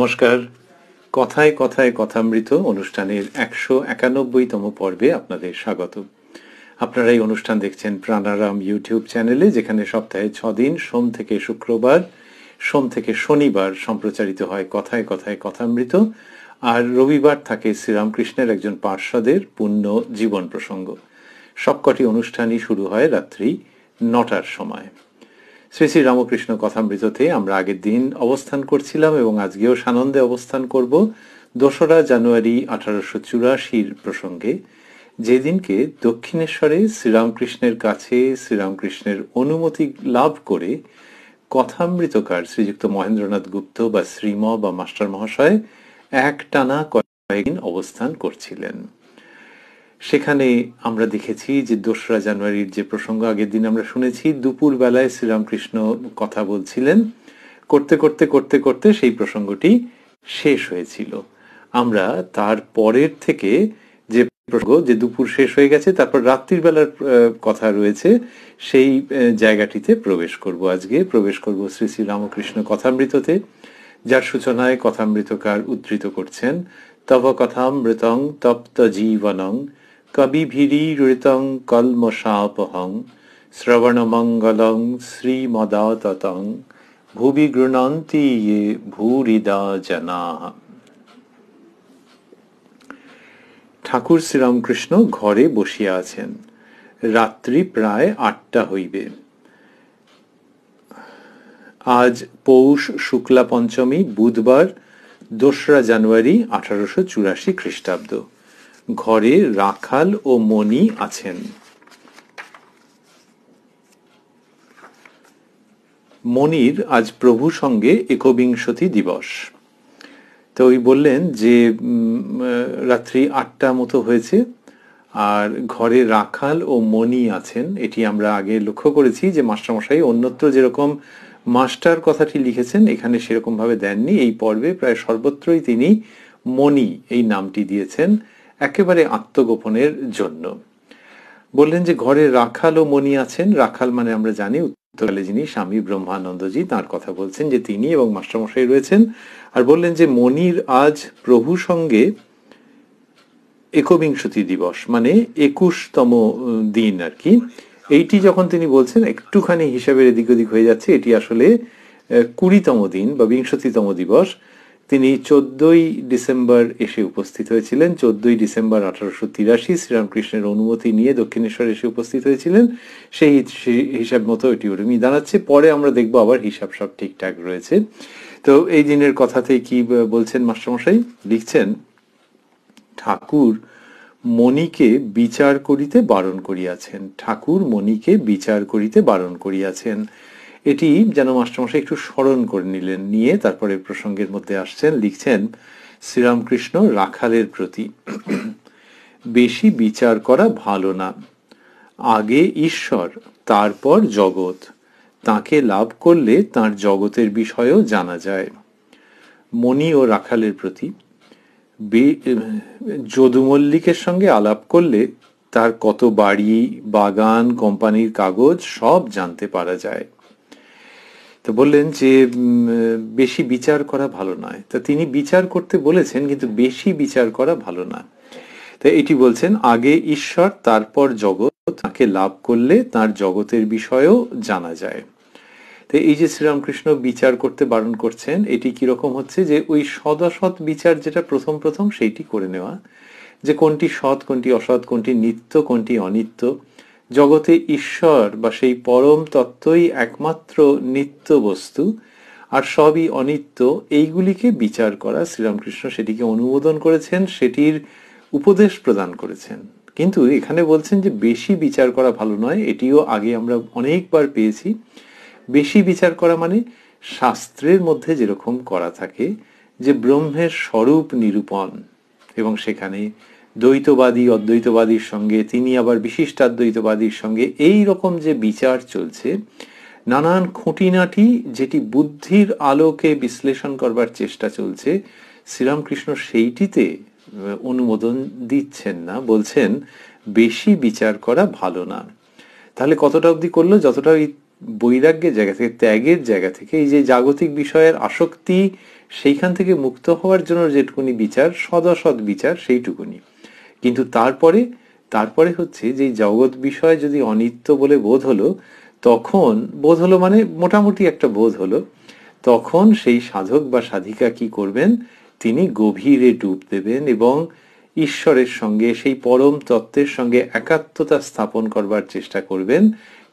নমস্কার। কথায় কথায় কথামৃত অনুষ্ঠানের 191তম পর্বে আপনাদের স্বাগত। আপনারা এই অনুষ্ঠান দেখছেন প্রাণারাম ইউটিউব চ্যানেলে, যেখানে সপ্তাহে 6 দিন সোম থেকে শুক্রবার, সোম থেকে শনিবার সম্প্রচারিত হয় কথায় কথায় কথামৃত, আর রবিবার থাকে শ্রীরামকৃষ্ণের একজন পার্ষদের পুণ্য জীবন প্রসঙ্গ। সবকটি অনুষ্ঠানই শুরু হয় রাত্রি 9টার সময়। শ্রী শ্রী রামকৃষ্ণ কথামৃততে আমরা আগের দিন অবস্থান করছিলাম এবং আজকেও সানন্দে অবস্থান করব 2রা জানুয়ারি 1884 প্রসঙ্গে, যেদিনকে দক্ষিণেশ্বরে শ্রীরামকৃষ্ণের কাছে শ্রীরামকৃষ্ণের অনুমতি লাভ করে কথামৃতকার শ্রীযুক্ত মহেন্দ্রনাথ গুপ্ত বা শ্রীম বা মাস্টার মহাশয় একটানা কয়েকদিন অবস্থান করছিলেন। সেখানে আমরা দেখেছি যে 2রা জানুয়ারির যে প্রসঙ্গ আগের দিন আমরা শুনেছি, দুপুর বেলায় শ্রীরামকৃষ্ণ কথা বলছিলেন, করতে করতে করতে করতে সেই প্রসঙ্গটি শেষ হয়েছিল। আমরা তার পরের থেকে যে প্রসঙ্গ, যে দুপুর শেষ হয়ে গেছে তারপর রাত্রির বেলার কথা রয়েছে, সেই জায়গাটিতে প্রবেশ করব। আজকে প্রবেশ করব শ্রী শ্রী রামকৃষ্ণ কথামৃততে, যার সূচনায় কথামৃতকার উদ্ধৃত করছেন তব কথামৃতং তপ্ত জীবনং কবিভিরীড়িতং কলমশাপহং শ্রবণমঙ্গলং শ্রীমদাততং ভুবি গৃণন্তি ইয়ে ভূরিদা জনাঃ। ঠাকুর শ্রীরামকৃষ্ণ ঘরে বসিয়া আছেন। রাত্রি প্রায় 8টা হইবে। আজ পৌষ শুক্লা পঞ্চমী, বুধবার, 2রা জানুয়ারি 1884 খ্রিস্টাব্দ। ঘরে রাখাল ও মণি আছেন। মণির আজ প্রভু সঙ্গে একবিংশতি দিবস। তো ওই বললেন যে রাত্রি 8টা মতো হয়েছে আর ঘরে রাখাল ও মণি আছেন। এটি আমরা আগে লক্ষ্য করেছি যে মাস্টারমশাই অন্যত্র যেরকম মাস্টার কথাটি লিখেছেন, এখানে সেরকম ভাবে দেননি। এই পর্বে প্রায় সর্বত্রই তিনি মণি এই নামটি দিয়েছেন, একেবারে আত্মগোপনের জন্য। বললেন যে ঘরে রাখাল ও মণি আছেন। রাখাল মানে আমরা জানি উত্তরকালে যিনি স্বামী ব্রহ্মানন্দজি, তার কথা বলছেন, যে তিনি এবং মাস্টারমশাই রয়েছেন। আর বললেন যে মণির আজ প্রভু সঙ্গে একবিংশতি দিবস, মানে 21তম দিন আর কি। এইটি যখন তিনি বলছেন একটুখানি হিসাবের এদিক ওদিক হয়ে যাচ্ছে, এটি আসলে 20তম দিন বা 20তম দিবস। তিনি 14ই ডিসেম্বর এসে উপস্থিত হয়েছিলেন। 14ই ডিসেম্বর 1883 শ্রীরামকৃষ্ণের অনুমতি নিয়ে দক্ষিণেশ্বর এসে উপস্থিত হয়েছিলেন। সেই হিসাব মতো এটি ওরমই দাঁড়াচ্ছে। পরে আমরা দেখবো আবার হিসাব সব ঠিকঠাক রয়েছে। তো এই দিনের কথাতেই কি বলছেন মাস্টারমশাই? লিখছেন, ঠাকুর মণিকে বিচার করিতে বারণ করিয়াছেন। ঠাকুর মণিকে বিচার করিতে বারণ করিয়াছেন। এটি যেন মাস্টারমশাই একটু স্মরণ করে নিলেন, নিয়ে তারপরে প্রসঙ্গের মধ্যে আসছেন। লিখছেন, শ্রীরামকৃষ্ণ রাখালের প্রতি, বেশি বিচার করা ভালো না। আগে ঈশ্বর, তারপর জগৎ। তাকে লাভ করলে তার জগতের বিষয়ও জানা যায়। মণি ও রাখালের প্রতি, যদু মল্লিকের সঙ্গে আলাপ করলে তার কত বাড়ি, বাগান, কোম্পানির কাগজ সব জানতে পারা যায়। তো বললেন যে বেশি বিচার করা ভালো নয়। তা তিনি বিচার করতে বলেছেন, কিন্তু বেশি বিচার করা ভালো না। তাই এটি বলছেন, আগে ঈশ্বর, তারপর জগৎ। তাকে লাভ করলে তার জগতের বিষয়ও জানা যায়। তো এই যে শ্রীরামকৃষ্ণ বিচার করতে বারণ করছেন, এটি কিরকম হচ্ছে, যে ওই সদসৎ বিচার যেটা প্রথম প্রথম সেইটি করে নেওয়া, যে কোনটি সৎ, কোনটি অসৎ, কোনটি নিত্য, কোনটি অনিত্য। জগতে ঈশ্বর বা সেই পরম তত্ত্বই একমাত্র নিত্য বস্তু, আর সবই অনিত্য। এইগুলিকে বিচার করা, শ্রীরামকৃষ্ণ সেটিকে অনুমোদন করেছেন, সেটির উপদেশ প্রদান করেছেন। কিন্তু এখানে বলছেন যে বেশি বিচার করা ভালো নয়। এটিও আগে আমরা অনেকবার পেয়েছি। বেশি বিচার করা মানে শাস্ত্রের মধ্যে যেরকম করা থাকে, যে ব্রহ্মের স্বরূপ নিরূপণ, এবং সেখানে দ্বৈতবাদী অদ্বৈতবাদীর সঙ্গে, তিনি আবার বিশিষ্টাদ্বৈতবাদীর সঙ্গে এই রকম যে বিচার চলছে, নানান খুঁটিনাটি যেটি বুদ্ধির আলোকে বিশ্লেষণ করবার চেষ্টা চলছে, শ্রীরামকৃষ্ণ সেইটিতে অনুমোদন দিচ্ছেন না। বলছেন বেশি বিচার করা ভালো না। তাহলে কতটা অবধি করলো? যতটা ওই বৈরাগ্যের জায়গা থেকে, ত্যাগের জায়গা থেকে, এই যে জাগতিক বিষয়ের আসক্তি সেইখান থেকে মুক্ত হওয়ার জন্য যেটুকুনি বিচার, সদসৎ বিচার, সেইটুকুনি। কিন্তু তারপরে হচ্ছে যে জগৎ বিষয় যদি অনিত্য বলে বোধ হলো, তখন বোধ হলো মানে মোটামুটি একটা বোধ হলো, তখন সেই সাধক বা সাধিকা কি করবেন, তিনি গভীরে ডুব দেবেন এবং ঈশ্বরের সঙ্গে, সেই পরম তত্ত্বের সঙ্গে একাত্মতা স্থাপন করবার চেষ্টা করবেন।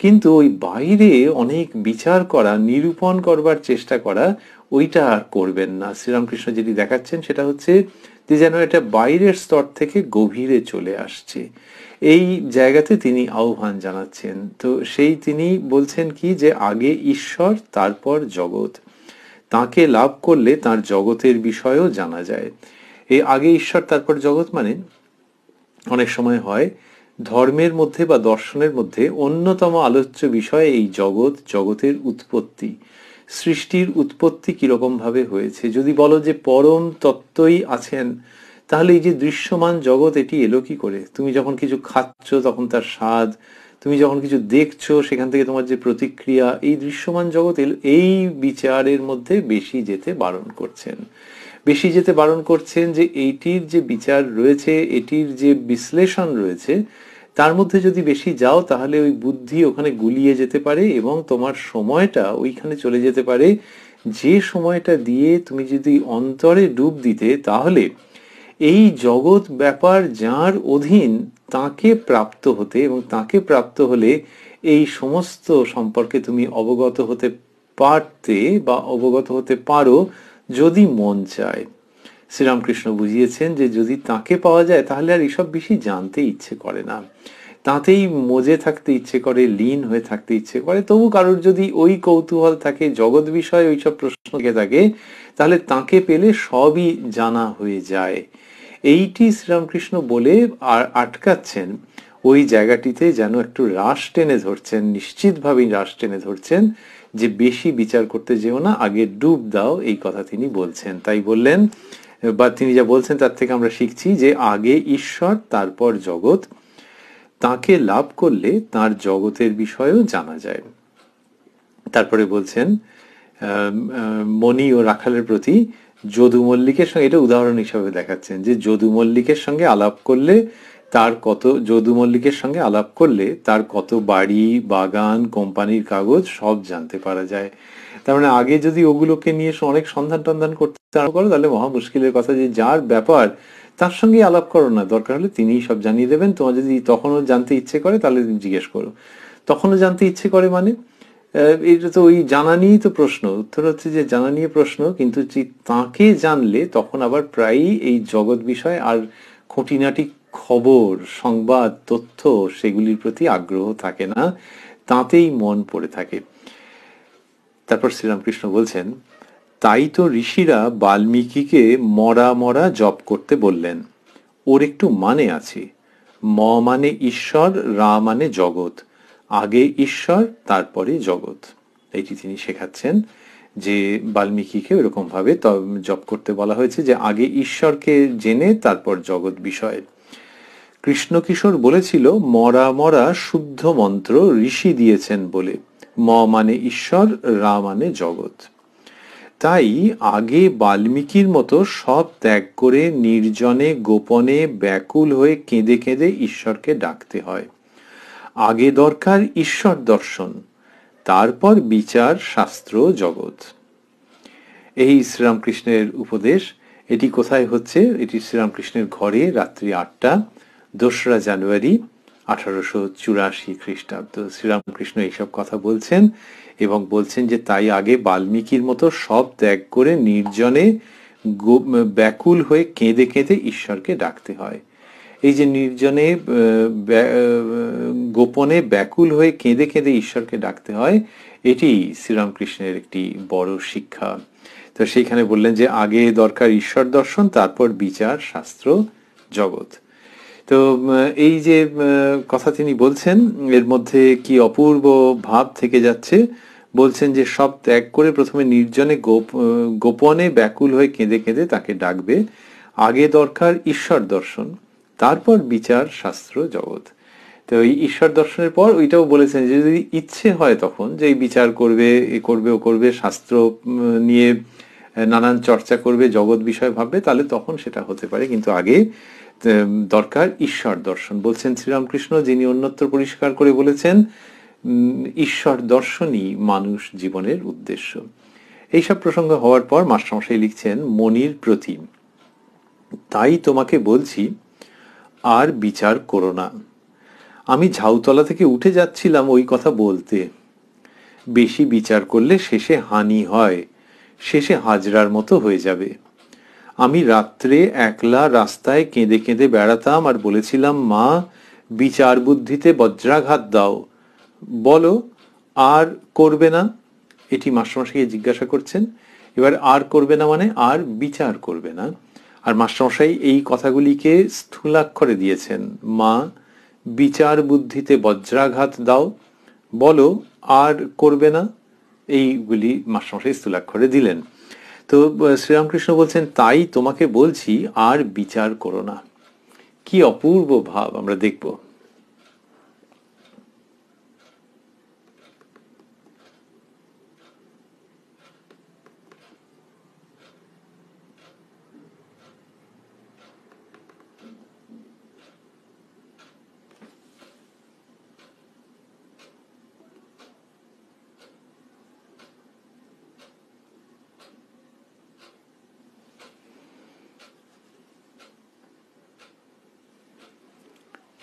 কিন্তু ওই বাইরে অনেক বিচার করা, নিরূপণ করবার চেষ্টা করা, ওইটা আর করবেন না। শ্রীরামকৃষ্ণ যেটি দেখাচ্ছেন সেটা হচ্ছে যে যেন এটা বাইরের স্তর থেকে গভীরে চলে আসছে, এই জায়গাতে তিনি আহ্বান জানাচ্ছেন। তো সেই তিনি বলছেন কি, যে আগে ঈশ্বর তারপর জগৎ, তাকে লাভ করলে তার জগতের বিষয়ও জানা যায়। এই আগে ঈশ্বর তারপর জগৎ মানে অনেক সময় হয় ধর্মের মধ্যে বা দর্শনের মধ্যে অন্যতম আলোচ্য বিষয় এই জগৎ, জগতের উৎপত্তি, সৃষ্টির উৎপত্তি কিরকম ভাবে হয়েছে। যদি বলো যে পরম তত্ত্বই আছেন, তাহলে এই যে দৃশ্যমান জগৎ এটি এলো কি করে? তুমি যখন কিছু খাচ্ছ তখন তার স্বাদ, তুমি যখন কিছু দেখছো সেখান থেকে তোমার যে প্রতিক্রিয়া, এই দৃশ্যমান জগৎ এই বিচারের মধ্যে বেশি যেতে বারণ করছেন। বেশি যেতে বারণ করছেন যে এইটির যে বিচার রয়েছে, এটির যে বিশ্লেষণ রয়েছে, তার মধ্যে যদি বেশি যাও তাহলে ওই বুদ্ধি ওখানে গুলিয়ে যেতে পারে এবং তোমার সময়টা ওইখানে চলে যেতে পারে। যে সময়টা দিয়ে তুমি যদি অন্তরে ডুব দিতে, তাহলে এই জগৎ ব্যাপার যার অধীন তাকে প্রাপ্ত হতে, এবং তাকে প্রাপ্ত হলে এই সমস্ত সম্পর্কে তুমি অবগত হতে পারতে বা অবগত হতে পারো যদি মন চায়। শ্রীরামকৃষ্ণ বুঝিয়েছেন যে যদি তাকে পাওয়া যায় তাহলে আর এসব বেশি জানতে ইচ্ছে করে না, তাতেই মজে থাকতে ইচ্ছে করে, লীন হয়ে থাকতে ইচ্ছে করে। তবু কারোর যদি ওই কৌতূহল থাকে, জগৎ বিষয়ে ওইসব প্রশ্ন থাকে, তাহলে তাকে পেলে সবই জানা হয়ে যায়। এইটি শ্রীরামকৃষ্ণ বলে আর আটকাচ্ছেন, ওই জায়গাটিতে যেন একটু রাশ টেনে ধরছেন, নিশ্চিতভাবেই রাশ টেনে ধরছেন যে বেশি বিচার করতে যেও না, আগে ডুব দাও, এই কথা তিনি বলছেন। তাই বললেন, বা তিনি যা বলছেন তার থেকে আমরা শিখছি যে আগে ঈশ্বর তারপর জগৎ, তাকে লাভ করলে তার জগতের বিষয়েও জানা যায়। তারপরে বলছেন মণি ও রাখালের প্রতি যদু মল্লিকের সঙ্গে, এটা উদাহরণ হিসাবে দেখাচ্ছেন যে যদু মল্লিকের সঙ্গে আলাপ করলে তার কত বাড়ি, বাগান, কোম্পানির কাগজ সব জানতে পারা যায়। তার মানে আগে যদি ওগুলোকে নিয়ে অনেক সন্ধান টন্ধান করতে আরম্ভ করো, তাহলে মহা মুশকিলের কথা। যে যার ব্যাপার তার সঙ্গে আলাপ করো না, দরকার হলে তিনিই সব জানিয়ে দেবেন। তোমার যদি তখনও জানতে ইচ্ছে করে তাহলে তুমি জিজ্ঞেস করো। তখনও জানতে ইচ্ছে করে মানে এটা তো ওই জানা নিয়েই তো প্রশ্ন। উত্তর হচ্ছে যে জানা নিয়ে প্রশ্ন, কিন্তু তাকে জানলে তখন আবার প্রায়ই এই জগৎ বিষয় আর খুঁটিনাটি খবর, সংবাদ, তথ্য, সেগুলির প্রতি আগ্রহ থাকে না, তাতেই মন পড়ে থাকে। তারপর শ্রীরামকৃষ্ণ বলছেন, তাই তো ঋষিরা বাল্মীকিকে মরা মরা জপ করতে বললেন। ওর একটু মানে আছে। ম মানে ঈশ্বর, রা মানে জগৎ, আগে ঈশ্বর তারপরে জগৎ। এইটি তিনি শেখাচ্ছেন যে বাল্মীকিকে ওরকম ভাবে জপ করতে বলা হয়েছে যে আগে ঈশ্বরকে জেনে তারপর জগৎ বিষয়। কৃষ্ণ কিশোর বলেছিল, মরা মরা শুদ্ধ মন্ত্র ঋষি দিয়েছেন বলে। ম মানে ঈশ্বর, রা মানে জগৎ। তাই আগে বাল্মীকির মতো সব ত্যাগ করে নির্জনে গোপনে ব্যাকুল হয়ে কেঁদে কেঁদে ঈশ্বরকে ডাকতে হয়। আগে দরকার ঈশ্বর দর্শন, তারপর বিচার, শাস্ত্র, জগৎ। এই শ্রীরামকৃষ্ণের উপদেশ। এটি কোথায় হচ্ছে? এটি শ্রীরামকৃষ্ণের ঘরে, রাত্রি 8টা, 2রা জানুয়ারি 1884 খ্রিস্টাব্দ। শ্রীরামকৃষ্ণ এইসব কথা বলছেন এবং বলছেন যে তাই আগে বাল্মীকির মতো সব ত্যাগ করে নির্জনে ব্যাকুল হয়ে কেঁদে কেঁদে ঈশ্বরকে ডাকতে হয়। এই যে নির্জনে গোপনে ব্যাকুল হয়ে কেঁদে কেঁদে ঈশ্বরকে ডাকতে হয়, এটি শ্রীরামকৃষ্ণের একটি বড় শিক্ষা। তো সেইখানে বললেন যে আগে দরকার ঈশ্বর দর্শন, তারপর বিচার, শাস্ত্র, জগৎ। তো এই যে কথা তিনি বলছেন, এর মধ্যে কি অপূর্ব ভাব থেকে যাচ্ছে। বলছেন যে সব ত্যাগ করে প্রথমে নির্জনে গোপনে ব্যাকুল হয়ে কেঁদে কেঁদে তাকে ডাকবে। আগে দরকার ঈশ্বর দর্শন, তারপর বিচার, শাস্ত্র, জগৎ। তো এই ঈশ্বর দর্শনের পর ওইটাও বলেছেন যে যদি ইচ্ছে হয় তখন যে এই বিচার করবে, এ করবে, ও করবে, শাস্ত্র নিয়ে নানান চর্চা করবে, জগৎ বিষয় ভাববে, তাহলে তখন সেটা হতে পারে, কিন্তু আগে দরকার ঈশ্বর দর্শন। বলছেন শ্রীরামকৃষ্ণ, যিনি অন্যত্র পরিষ্কার করে বলেছেন ঈশ্বর দর্শনই মানুষ জীবনের উদ্দেশ্য। এইসব প্রসঙ্গ হওয়ার পর মাস্টারমশাই লিখছেন মনির প্রতি, তাই তোমাকে বলছি আর বিচার করো না। আমি ঝাউতলা থেকে উঠে যাচ্ছিলাম ওই কথা বলতে। বেশি বিচার করলে শেষে হানি হয়, শেষে হাজরার মতো হয়ে যাবে। আমি রাত্রে একলা রাস্তায় কেঁদে কেঁদে বেড়াতাম আর বলেছিলাম, মা বিচার বুদ্ধিতে বজ্রাঘাত দাও, বলো আর করবে না। এটি মাস্টারমশাইকে জিজ্ঞাসা করছেন। এবার আর করবে না মানে আর বিচার করবে না। আর মাস্টারমশাই এই কথাগুলিকে স্থূলাক্ষরে দিয়েছেন, মা বিচার বুদ্ধিতে বজ্রাঘাত দাও, বলো আর করবে না, এইগুলি মাস্টারমশাই স্থূলাক্ষরে দিলেন। তো শ্রীরামকৃষ্ণ বলছেন, তাই তোমাকে বলছি আর বিচার করো না। কি অপূর্ব ভাব আমরা দেখব।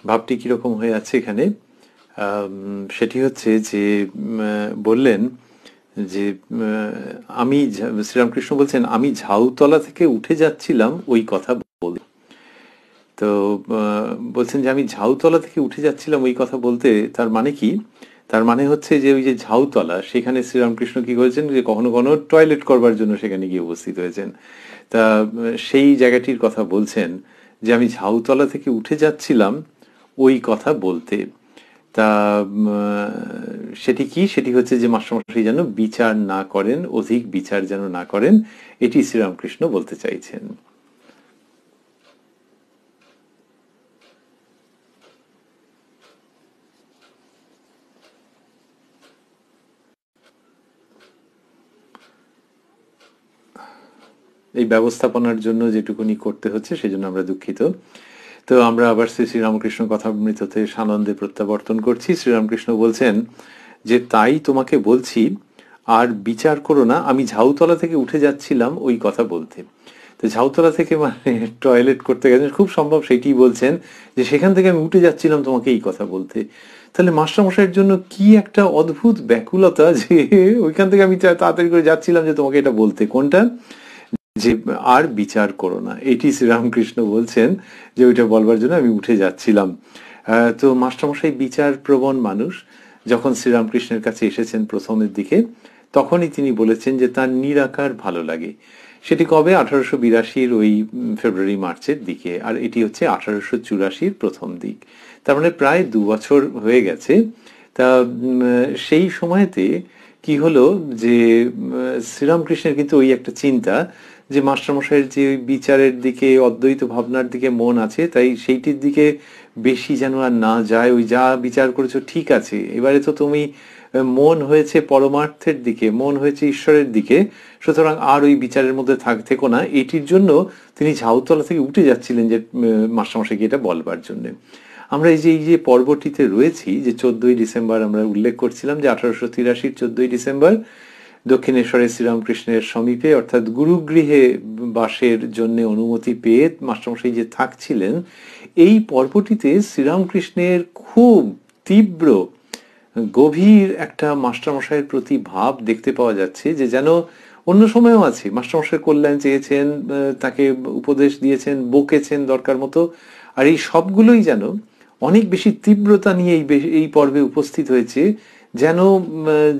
ভাবটি কিরকম হয়ে আছে এখানে, সেটি হচ্ছে যে বললেন যে আমি, শ্রীরামকৃষ্ণ বলছেন, আমি ঝাউতলা থেকে উঠে যাচ্ছিলাম ওই কথা বলতে। তো বলছেন যে আমি ঝাউতলা থেকে উঠে যাচ্ছিলাম ওই কথা বলতে, তার মানে কি? তার মানে হচ্ছে যে ওই যে ঝাউতলা, সেখানে শ্রীরামকৃষ্ণ কি করেছেন, যে কখনো কখনো টয়লেট করবার জন্য সেখানে গিয়ে উপস্থিত হয়েছেন। তা সেই জায়গাটির কথা বলছেন যে আমি ঝাউতলা থেকে উঠে যাচ্ছিলাম ওই কথা বলতে। তা সেটি কি? সেটি হচ্ছে যে মাস্টারমশাই যেন বিচার না করেন, অধিক বিচার যেন না করেন, এটি শ্রীরামকৃষ্ণ বলতে চাইছেন। এই ব্যবস্থাপনার জন্য যেটুকুনি করতে হচ্ছে সেজন্য আমরা দুঃখিত। তো আমরা আবার শ্রী শ্রীরামকৃষ্ণ কথামৃততে সানন্দে প্রত্যাবর্তন করছি। শ্রীরামকৃষ্ণ বলছেন যে তাই তোমাকে বলছি আর বিচার করো না। আমি ঝাউতলা থেকে উঠে যাচ্ছিলাম ওই কথা বলতে। তো ঝাউতলা থেকে মানে টয়লেট করতে গেছেন, খুব সম্ভব সেটি বলছেন যে সেখান থেকে আমি উঠে যাচ্ছিলাম তোমাকে এই কথা বলতে। তাহলে মাস্টারমশাইয়ের জন্য কি একটা অদ্ভুত ব্যাকুলতা যে ওইখান থেকে আমি তাড়াতাড়ি করে যাচ্ছিলাম যে তোমাকে এটা বলতে। কোনটা? যে আর বিচার করো না, এটি শ্রীরামকৃষ্ণ বলছেন যে ওইটা বলবার জন্য আমি উঠে যাচ্ছিলাম। তো মাস্টারমশাই বিচার প্রবণ মানুষ। যখন শ্রীরামকৃষ্ণের কাছে এসেছেন প্রথমের দিকে, তখনই তিনি বলেছেন যে তার নিরাকার ভালো লাগে। সেটি কবে? 1882 ওই ফেব্রুয়ারি মার্চের দিকে, আর এটি হচ্ছে 1884 প্রথম দিক। তার মানে প্রায় 2 বছর হয়ে গেছে। তা সেই সময়তে কি হলো যে শ্রীরামকৃষ্ণের কিন্তু ওই একটা চিন্তা যে মাস্টারমশাইয়ের যে ওই বিচারের দিকে, অদ্বৈত ভাবনার দিকে মন আছে, তাই সেইটির দিকে বেশি যেন আর না যায়। ওই যা বিচার করেছো ঠিক আছে, এবারে তো তুমি মন হয়েছে পরমার্থের দিকে, মন হয়েছে ঈশ্বরের দিকে, সুতরাং আর ওই বিচারের মধ্যে থেকো না। এটির জন্য তিনি ঝাউতলা থেকে উঠে যাচ্ছিলেন যে মাস্টারমশাইকে এটা বলবার জন্য। আমরা এই যে পর্বটিতে রয়েছি, যে 14ই ডিসেম্বর আমরা উল্লেখ করছিলাম, যে 1883 14ই ডিসেম্বর দক্ষিণেশ্বরের শ্রীরামকৃষ্ণের সমীপে, অর্থাৎ গুরুগৃহে বাসের জন্য অনুমতি পেয়ে মাস্টারমশাই যে থাকছিলেন, এই পর্বটিতে শ্রীরামকৃষ্ণের খুব তীব্র গভীর একটা মাস্টারমশাইয়ের প্রতি ভাব দেখতে পাওয়া যাচ্ছে, যে যেন অন্য সময়ও আছে মাস্টারমশাইয়ের কল্যাণ চেয়েছেন, তাকে উপদেশ দিয়েছেন, বকেছেন দরকার মতো, আর এই সবগুলোই যেন অনেক বেশি তীব্রতা নিয়ে এই পর্বে উপস্থিত হয়েছে। যেন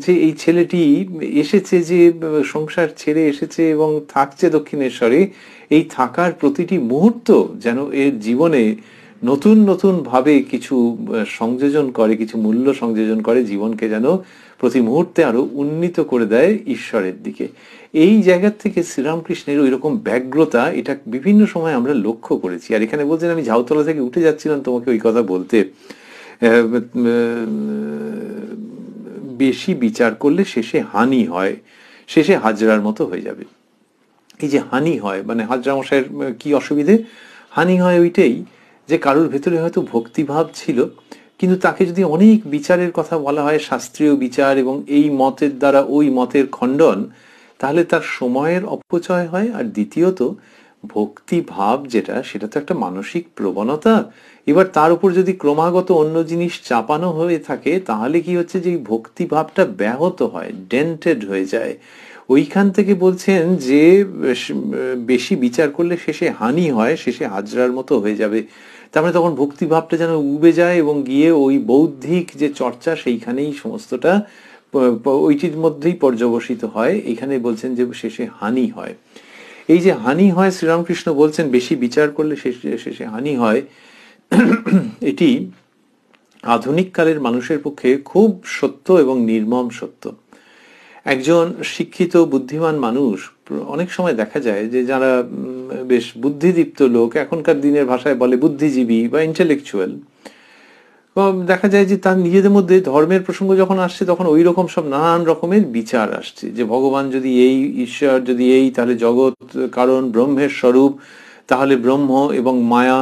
যে এই ছেলেটি এসেছে, যে সংসার ছেড়ে এসেছে এবং থাকছে দক্ষিণেশ্বরে, এই থাকার প্রতিটি মুহূর্ত যেন এর জীবনে নতুন নতুন ভাবে কিছু সংযোজন করে, কিছু মূল্য সংযোজন করে, জীবনকে যেন প্রতি মুহূর্তে আরো উন্নীত করে দেয় ঈশ্বরের দিকে। এই জায়গা থেকে শ্রীরামকৃষ্ণের ওই রকম ব্যগ্রতা, এটা বিভিন্ন সময় আমরা লক্ষ্য করেছি। আর এখানে বলছেন আমি ঝাউতলা থেকে উঠে যাচ্ছিলাম তোমাকে ওই কথা বলতে। বেশি বিচার করলে শেষে হানি হয়, শেষে হাজরার মতো হয়ে যাবে। এই যে হানি হয়, মানে হাজরা মশাইয়ের কি অসুবিধে? হানি হয় ওইটাই যে কারোর ভেতরে হয়তো ভক্তিভাব ছিল, কিন্তু তাকে যদি অনেক বিচারের কথা বলা হয়, শাস্ত্রীয় বিচার এবং এই মতের দ্বারা ওই মতের খণ্ডন, তাহলে তার সময়ের অপচয় হয়। আর দ্বিতীয়ত ভক্তি ভাব যেটা, সেটা তো একটা মানসিক প্রবণতা। এবার তার উপর যদি ক্রমাগত অন্য জিনিস চাপানো হয়ে থাকে, তাহলে কি হচ্ছে যে এই ভক্তি ভাবটা ব্যাহত হয়, ডেন্টেড হয়ে যায়। ওইখান থেকে বলছেন যে বেশি বিচার করলে শেষে হানি হয়, শেষে হাজরার মতো হয়ে যাবে। তার মানে তখন ভক্তিভাবটা যেন উবে যায় এবং গিয়ে ওই বৌদ্ধিক যে চর্চা সেইখানেই সমস্তটা ওইটির মধ্যেই পর্যবসিত হয়। এখানে বলছেন যে শেষে হানি হয়। এই যে হানি হয়, শ্রীরামকৃষ্ণ বলছেন বেশি বিচার করলে শেষে শেষে হানি হয়, এটি আধুনিক কালের মানুষের পক্ষে খুব সত্য এবং নির্মম সত্য। একজন শিক্ষিত বুদ্ধিমান মানুষ, অনেক সময় দেখা যায় যে যারা বেশ বুদ্ধিদীপ্ত লোক, এখনকার দিনের ভাষায় বলে বুদ্ধিজীবী বা ইন্টেলেকচুয়াল, দেখা যায় যে তার নিজেদের মধ্যে ধর্মের প্রসঙ্গ যখন আসছে তখন ওই রকম সব নানান রকমের বিচার আসছে, যে ভগবান যদি এই, ঈশ্বর যদি এই, তাহলে জগৎ কারণ, ব্রহ্মের স্বরূপ, তাহলে ব্রহ্ম এবং মায়া,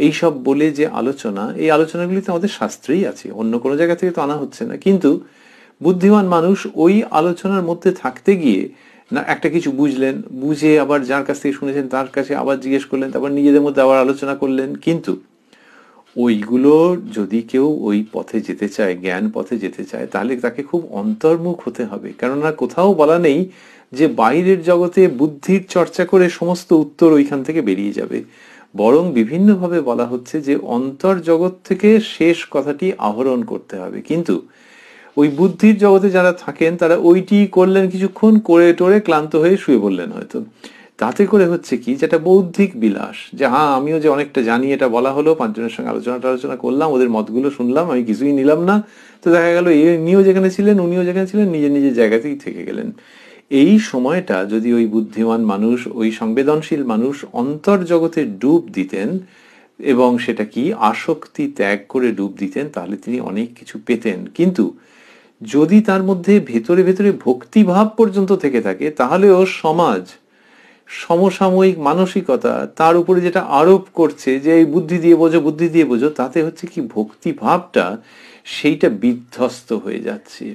এই সব বলে যে আলোচনা, এই আলোচনাগুলি তো আমাদের শাস্ত্রেই আছে, অন্য কোনো জায়গা থেকে তো আনা হচ্ছে না। কিন্তু বুদ্ধিমান মানুষ ওই আলোচনার মধ্যে থাকতে গিয়ে না একটা কিছু বুঝলেন, বুঝে আবার যার কাছ থেকে শুনেছেন তার কাছে আবার জিজ্ঞেস করলেন, তারপর নিজেদের মধ্যে আবার আলোচনা করলেন। কিন্তু ওইগুলো যদি কেউ ওই পথে যেতে চায়, জ্ঞান পথে যেতে চায়, তাহলে তাকে খুব অন্তর্মুখ হতে হবে। কেননা কোথাও বলা নেই যে বাইরের জগতে বুদ্ধির চর্চা করে সমস্ত উত্তর ওইখান থেকে বেরিয়ে যাবে, বরং বিভিন্নভাবে বলা হচ্ছে যে অন্তর জগৎ থেকে শেষ কথাটি আহরণ করতে হবে। কিন্তু ওই বুদ্ধির জগতে যারা থাকেন তারা ওইটি করলেন, কিছুক্ষণ করে টোরে ক্লান্ত হয়ে শুয়ে পড়লেন হয়তো। তাতে করে হচ্ছে কি, যেটা বৌদ্ধিক বিলাস, যে হ্যাঁ আমিও যে অনেকটা জানি, এটা বলা হলো, পাঁচজনের সঙ্গে আলোচনা করলাম, ওদের মতগুলো শুনলাম, আমি কিছুই নিলাম না। তো দেখা গেল ইনিও যেখানে ছিলেন, উনিও যেখানে ছিলেন, নিজের নিজের জায়গাতেই থেকে গেলেন। এই সময়টা যদি ওই বুদ্ধিমান মানুষ, ওই সংবেদনশীল মানুষ অন্তর্জগতে ডুব দিতেন এবং সেটা কি আসক্তি ত্যাগ করে ডুব দিতেন, তাহলে তিনি অনেক কিছু পেতেন। কিন্তু যদি তার মধ্যে ভেতরে ভেতরে ভক্তিভাব পর্যন্ত থেকে থাকে, তাহলেও সমাজ, সমসাময়িক মানসিকতা তার উপরে যেটা আরোপ করছে যে এই বুদ্ধি দিয়ে বোঝো, বুদ্ধি দিয়ে বোঝো, তাতে হচ্ছে কি ভক্তি ভাবটা সেইটা বিধ্বস্ত হয়ে যাচ্ছে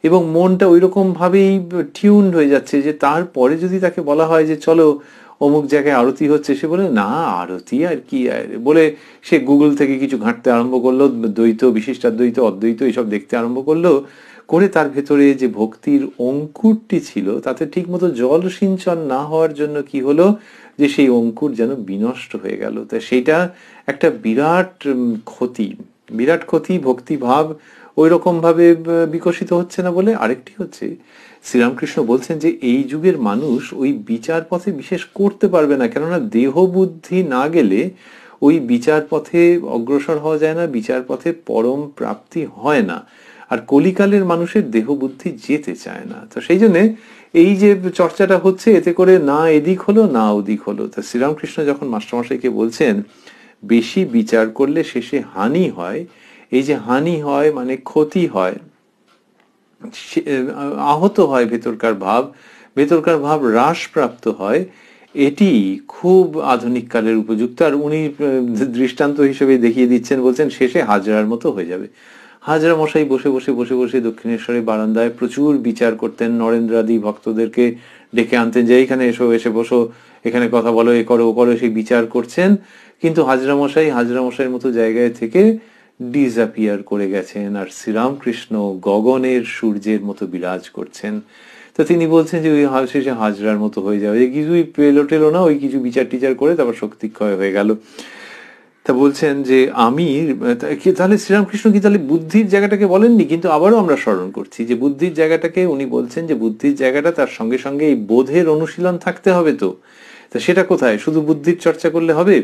এবং মনটা ওই রকম ভাবেই টিউনড হয়ে যাচ্ছে যে তারপরে যদি তাকে বলা হয় যে চলো অমুক জায়গায় আরতি হচ্ছে, সে বলে না আরতি আর কি, আর বলে সে গুগল থেকে কিছু ঘাঁটতে আরম্ভ করলো, দ্বৈত, বিশিষ্টাদ্বৈত, অদ্বৈত এইসব দেখতে আরম্ভ করলো, করে তার ভেতরে যে ভক্তির অঙ্কুরটি ছিল তাতে ঠিক মতো জল সিঞ্চন না হওয়ার জন্য কি হলো, যে সেই অঙ্কুর যেন বিনষ্ট হয়ে গেল। তা সেইটা একটা বিরাট ক্ষতি, বিরাট ক্ষতি। ভক্তি ভাব ওই রকম ভাবে বিকশিত হচ্ছে না বলে। আরেকটি হচ্ছে, শ্রীরামকৃষ্ণ বলছেন যে এই যুগের মানুষ ওই বিচার পথে বিশেষ করতে পারবে না, কেননা দেহ বুদ্ধি না গেলে ওই বিচার পথে অগ্রসর হওয়া যায় না, বিচার পথে পরম প্রাপ্তি হয় না। আর কলিকালের মানুষের দেহ বুদ্ধি যেতে চায় না। তো সেই জন্যে এই যে চর্চাটা হচ্ছে, এতে করে না এদিক হলো না ওদিক হলো। তা শ্রীরামকৃষ্ণ যখন মাস্টারমশাইকে বলছেন বেশি বিচার করলে শেষে হানি হয়, এই যে হানি হয় মানে ক্ষতি হয়, আহত হয় ভেতরকার ভাব, ভেতরকার ভাব হ্রাসপ্রাপ্ত হয়, এটি খুব আধুনিক কালের উপযুক্ত। আর উনি দৃষ্টান্ত হিসেবে দেখিয়ে দিচ্ছেন, বলছেন শেষে হাজরার মতো হয়ে যাবে। হাজরা মশাই বসে বসে বসে বসে দক্ষিণেশ্বরের বারান্দায় প্রচুর বিচার করতেন, নরেন্দ্রাদি ভক্তদেরকে ডেকে আনতেন যে এইখানে এসো, এসে বসো, এখানে কথা বলো, এ করো ও করো, সেই বিচার করছেন। কিন্তু হাজরা মশাইয়ের মতো জায়গায় থেকে ডিসঅ্যাপিয়ার করে গেছেন, আর শ্রীরামকৃষ্ণ গগনের সূর্যের মতো বিরাজ করছেন। তো তিনি বলছেন যে ওই শেষে হাজরার মতো হয়ে যাবে, যে কিছুই পেলো টেলো না, ওই কিছু বিচার টিচার করে তারপর শক্তিক্ষয় হয়ে গেল। তা বলছেন যে আমি, তাহলে শ্রীরামকৃষ্ণ কি তাহলে বুদ্ধির জায়গাটাকে বলেননি? কিন্তু আবারও আমরা স্মরণ করছি যে বুদ্ধির জায়গাটাকে উনি বলছেন যে বুদ্ধির জায়গাটা তার সঙ্গে সঙ্গে এই বোধের অনুশীলন থাকতে হবে। তো তা সেটা কোথায়? শুধু বুদ্ধির চর্চা করলে হবে?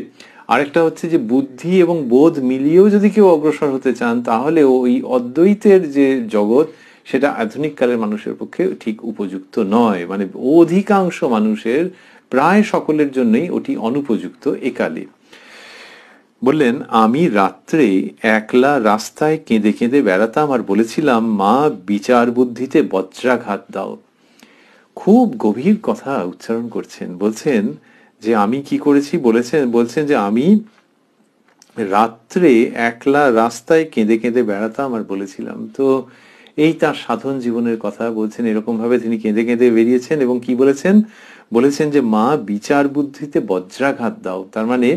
আরেকটা হচ্ছে যে বুদ্ধি এবং বোধ মিলিয়েও যদি কেউ অগ্রসর হতে চান, তাহলে ওই অদ্বৈতের যে জগৎ, সেটা আধুনিক কালের মানুষের পক্ষে ঠিক উপযুক্ত নয়। মানে অধিকাংশ মানুষের, প্রায় সকলের জন্যই ওটি অনুপযুক্ত একালে। বললেন, আমি রাত্রে একলা রাস্তায় কেঁদে কেঁদে বেড়াতাম আর বলেছিলাম, মা বিচার বুদ্ধিতে বজ্রাঘাত দাও। খুব গভীর কথা উচ্চারণ করছেন। বলছেন যে আমি কি করেছি, বলছেন যে আমি রাত্রে একলা রাস্তায় কেঁদে কেঁদে বেড়াতাম আর বলেছিলাম। তো এই তার সাধন জীবনের কথা বলছেন, এরকম ভাবে তিনি কেঁদে কেঁদে বেরিয়েছেন এবং কি বলেছেন, বলেছেন যে মা বিচার বুদ্ধিতে বজ্রাঘাত দাও। তার মানে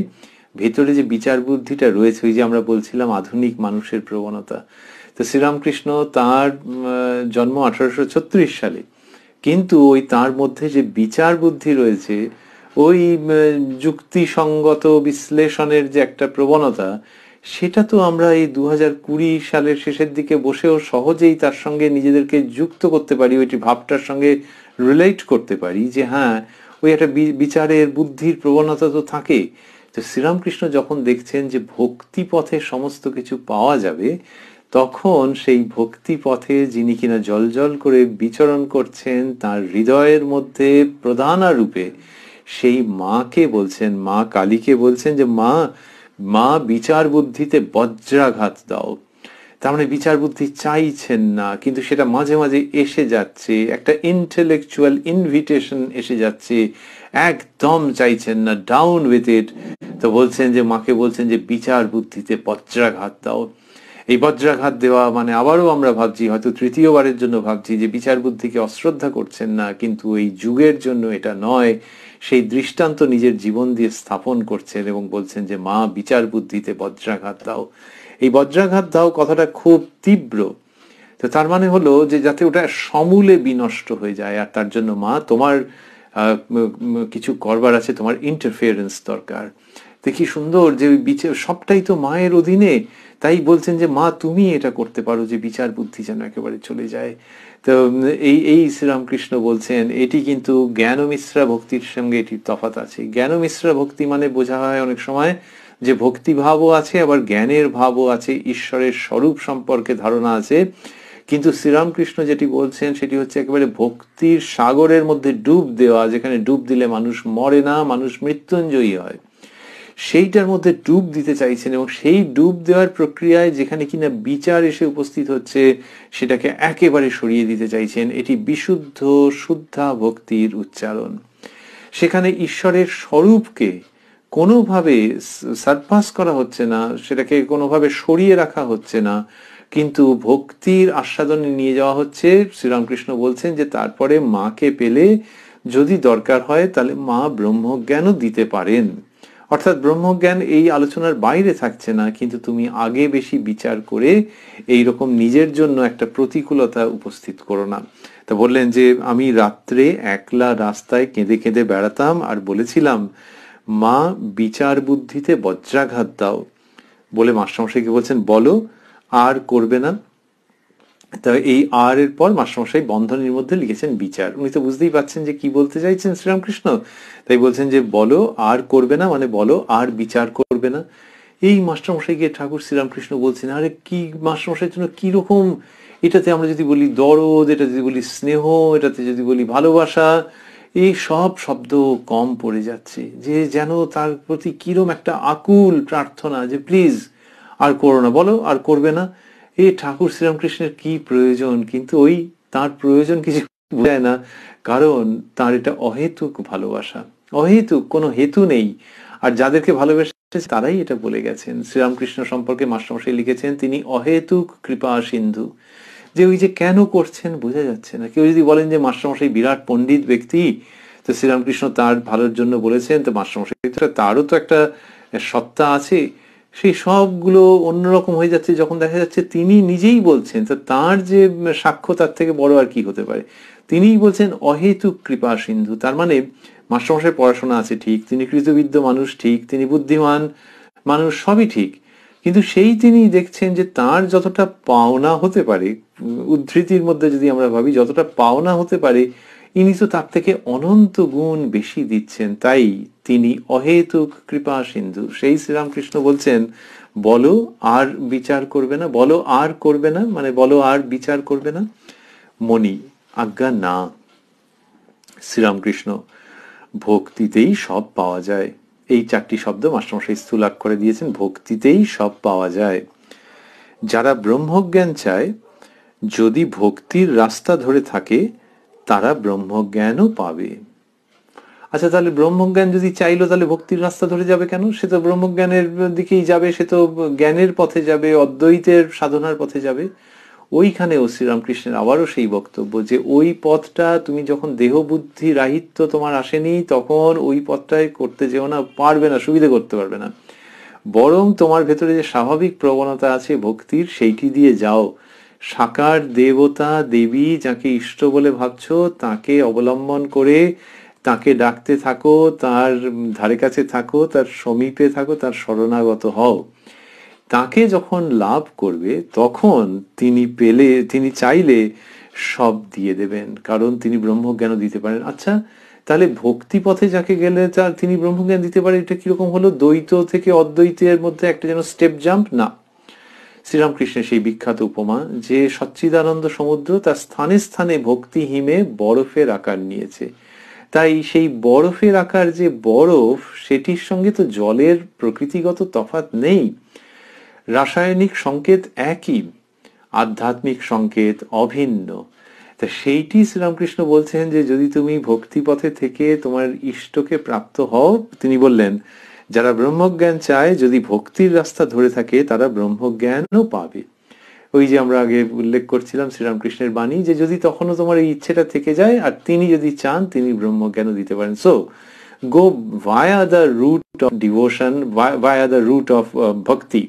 ভেতরে যে বিচার বুদ্ধিটা রয়েছে, ওই যে আমরা বলছিলাম আধুনিক মানুষের প্রবণতা। তো শ্রীরামকৃষ্ণ তার জন্ম 1836 সালে, কিন্তু ওই তার মধ্যে যে বিচার বুদ্ধি রয়েছে, ওই যুক্তিসঙ্গত বিশ্লেষণের যে একটা প্রবণতা, সেটা তো আমরা এই 2020 সালের শেষের দিকে বসেও সহজেই তার সঙ্গে নিজেদেরকে যুক্ত করতে পারি, ওইটি ভাবটার সঙ্গে রিলেট করতে পারি যে হ্যাঁ, ওই একটা বিচারের বুদ্ধির প্রবণতা তো থাকে। তো শ্রীরামকৃষ্ণ যখন দেখছেন যে ভক্তি পথে সমস্ত কিছু পাওয়া যাবে, তখন সেই ভক্তি পথে যিনি কিনা জল করে বিচরণ করছেন, তার হৃদয়ের মধ্যে প্রধানা রূপে সেই মাকে বলছেন, মা কালীকে বলছেন যে মা বিচার বুদ্ধিতে বজ্রাঘাত দাও। তার মানে বিচার বুদ্ধি চাইছেন না, কিন্তু সেটা মাঝে মাঝে এসে যাচ্ছে, একটা ইন্টেলেকচুয়াল ইনভিটেশন এসে যাচ্ছে, একদম চাইছেন না, ডাউন উইথ ইট। তো বলছেন যে মাকে বলছেন যে বিচার বুদ্ধিতে বজ্রাঘাত দাও। এই বজ্রাঘাত দেওয়া মানে আবারও আমরা ভাবছি, হয়তো তৃতীয়বারের জন্য ভাবছি, যে বিচার বুদ্ধিকে অশ্রদ্ধা করছেন না, কিন্তু এই যুগের জন্য এটা নয়, সেই দৃষ্টান্ত নিজের জীবন দিয়ে স্থাপন করছেন এবং বলছেন যে মা বিচার বুদ্ধিতে বজ্রাঘাত দাও। এই বজ্রাঘাত দাও কথাটা খুব তীব্র। তো তার মানে হলো যে যাতে ওটা সমূলে বিনষ্ট হয়ে যায়, আর তার জন্য মা তোমার কিছু করবার আছে, তোমার ইন্টারফিয়ারেন্স দরকার। দেখি সুন্দর যে সবটাই তো মায়ের অধীনে, তাই বলছেন যে মা তুমি এটা করতে পারো যে বিচার বুদ্ধি যেন একেবারে চলে যায়। তো এই শ্রীরামকৃষ্ণ বলছেন এটি কিন্তু জ্ঞান মিশ্রা ভক্তির সঙ্গে এটির তফাৎ আছে। জ্ঞান মিশ্রা ভক্তি মানে বোঝা হয় অনেক সময় যে ভক্তি ভাবও আছে, আবার জ্ঞানের ভাবও আছে, ঈশ্বরের স্বরূপ সম্পর্কে ধারণা আছে। কিন্তু শ্রীরামকৃষ্ণ যেটি বলছেন সেটি হচ্ছে একেবারে ভক্তির সাগরের মধ্যে ডুব দেওয়া, যেখানে ডুব দিলে মানুষ মরে না, মানুষ মৃত্যুঞ্জয়ী হয়, সেইটার মধ্যে ডুব দিতে চাইছেন। এবং সেই ডুব দেওয়ার প্রক্রিয়ায় যেখানে কিনা বিচার এসে উপস্থিত হচ্ছে, সেটাকে একেবারে সরিয়ে দিতে চাইছেন। এটি বিশুদ্ধ শুদ্ধা ভক্তির উচ্চারণ। সেখানে ঈশ্বরের স্বরূপকে কোনোভাবে সারপাস করা হচ্ছে না, সেটাকে কোনোভাবে সরিয়ে রাখা হচ্ছে না, কিন্তু ভক্তির আস্বাদনে নিয়ে যাওয়া হচ্ছে। শ্রীরামকৃষ্ণ বলছেন যে তারপরে মাকে পেলে যদি দরকার হয় তাহলে মা ব্রহ্মজ্ঞানও দিতে পারেন। অর্থাৎ ব্রহ্মজ্ঞান এই আলোচনার বাইরে থাকছে না, কিন্তু তুমি আগে বেশি বিচার করে এই রকম নিজের জন্য একটা প্রতিকূলতা উপস্থিত করো না। তা বললেন যে আমি রাত্রে একলা রাস্তায় কেঁদে কেঁদে বেড়াতাম আর বলেছিলাম মা বিচার বুদ্ধিতে বজ্রাঘাত দাও। বলে মাস্টারমশাইকে বলছেন বলো আর করবে না। তা এই আর এর পর মাস্টারমশাই বন্ধনীর মধ্যে লিখেছেন বিচার। উনি তো বুঝতেই পাচ্ছেন যে কি বলতে চাইছেন শ্রীরামকৃষ্ণ, তাই বলছেন যে বলো আর করবে না, মানে বলো আর বিচার করবে না। এই মাস্টারমশাইকে ঠাকুর শ্রীরামকৃষ্ণ বলছেন আরে কি মাস্টারমশাইয়ের জন্য কিরকম, এটাতে আমরা যদি বলি দরদ, এটা যদি বলি স্নেহ, এটাতে যদি বলি ভালোবাসা, এই সব শব্দ কম পড়ে যাচ্ছে, যে যেন তার প্রতি কিরম একটা আকুল প্রার্থনা যে প্লিজ আর করো না, বলো আর করবে না। এই ঠাকুর শ্রীরামকৃষ্ণের কি প্রয়োজন, কিন্তু ওই তার প্রয়োজন কিছু বোঝায় না, কারণ তার এটা অহেতুক ভালোবাসা, অহেতুক, কোনো হেতু নেই। আর যাদেরকে ভালোবেসেছে তারাই এটা বলে গেছেন। শ্রীরামকৃষ্ণ সম্পর্কে মাস্টারমশাই লিখেছেন তিনি অহেতুক কৃপা সিন্ধু। যে ওই যে কেন করছেন বোঝা যাচ্ছে না। কেউ যদি বলেন যে মাস্টারমশাই বিরাট পণ্ডিত ব্যক্তি, তো শ্রীরামকৃষ্ণ তার ভালোর জন্য বলেছেন, তো মাস্টারমশাই তারও তো একটা সত্তা আছে, সেই সবগুলো অন্যরকম হয়ে যাচ্ছে যখন দেখা যাচ্ছে তিনি নিজেই বলছেন। তো তার যে সাক্ষ্য তার থেকে বড় আর কি হতে পারে। তিনিই বলছেন অহেতুক কৃপা সিন্ধু। তার মানে মাস্টারমশাই পড়াশোনা আছে ঠিক, তিনি কৃতবিদ্য মানুষ ঠিক, তিনি বুদ্ধিমান মানুষ, সবই ঠিক, কিন্তু সেই তিনি দেখছেন যে তার যতটা পাওনা হতে পারে, উদ্ধৃতির মধ্যে যদি আমরা ভাবি যতটা পাওনা হতে পারে, ইনি তো তার থেকে অনন্ত গুণ বেশি দিচ্ছেন। তাই তিনি অহেতুক কৃপা সিন্ধু। সেই শ্রীরামকৃষ্ণ বলছেন বলো আর বিচার করবে না, বলো আর করবে না, মানে বলো আর বিচার করবে না। মণি আজ্ঞা না। শ্রীরামকৃষ্ণ ভক্তিতেই সব পাওয়া যায়, এই চারটি শব্দ মাস্টারমশাই স্থূলাক করে দিয়েছেন। ভক্তিতেই সব পাওয়া যায়। যারা ব্রহ্মজ্ঞান চায় যদি ভক্তির রাস্তা ধরে থাকে তারা ব্রহ্মজ্ঞানও পাবে। আচ্ছা, তাহলে ব্রহ্মজ্ঞান যদি চাইলো তাহলে ভক্তির রাস্তা ধরে যাবে কেন? সে তো ব্রহ্মজ্ঞানের দিকেই যাবে, সে তো জ্ঞানের পথে যাবে, অদ্বৈতের সাধনার পথে যাবে। ওইখানেও শ্রীরামকৃষ্ণের আবারও সেই বক্তব্য যে ওই পথটা তুমি যখন দেহ বুদ্ধি রাহিত্য তোমার আসেনি তখন ওই পথটাই করতে যেও না, পারবে না, সুবিধে করতে পারবে না। বরং তোমার ভেতরে যে স্বাভাবিক প্রবণতা আছে ভক্তির, সেইটি দিয়ে যাও। সাকার দেবতা দেবী যাকে ইষ্ট বলে ভাবছো তাকে অবলম্বন করে তাকে ডাকতে থাকো, তার ধারে কাছে থাকো, তার সমীপে থাকো, তার শরণাগত হও। তাকে যখন লাভ করবে তখন তিনি চাইলে সব দিয়ে দেবেন, কারণ তিনি ব্রহ্মজ্ঞানও দিতে পারেন। আচ্ছা, তাহলে ভক্তি পথে যাকে গেলে তিনি ব্রহ্মজ্ঞান দিতে পারে, এটা কিরকম হলো? দ্বৈত থেকে অদ্বৈতের মধ্যে একটা যেন স্টেপ জাম্প না। শ্রীরামকৃষ্ণের সেই বিখ্যাত উপমা যে সচ্চিদানন্দ সমুদ্র তার স্থানে স্থানে ভক্তি হিমে বরফের আকার নিয়েছে, তাই সেই বরফের আকার যে বরফ সেটির সঙ্গে তো জলের প্রকৃতিগত তফাৎ নেই। রাসায়নিক সংকেত একই, আধ্যাত্মিক সংকেত অভিন্ন। তা সেইটি শ্রীরামকৃষ্ণ বলছেন যে যদি তুমি ভক্তি পথে থেকে তোমার ইষ্টকে প্রাপ্ত হও, তিনি বললেন যারা ব্রহ্মজ্ঞান চায় যদি ভক্তির রাস্তা ধরে থাকে তারা ব্রহ্মজ্ঞানও পাবে। ওই যে আমরা আগে উল্লেখ করছিলাম শ্রীরামকৃষ্ণের বাণী যে যদি তখনও তোমার এই ইচ্ছেটা থেকে যায় আর তিনি যদি চান তিনি ব্রহ্মজ্ঞানও দিতে পারেন। So go via the route of devotion, via the route of bhakti.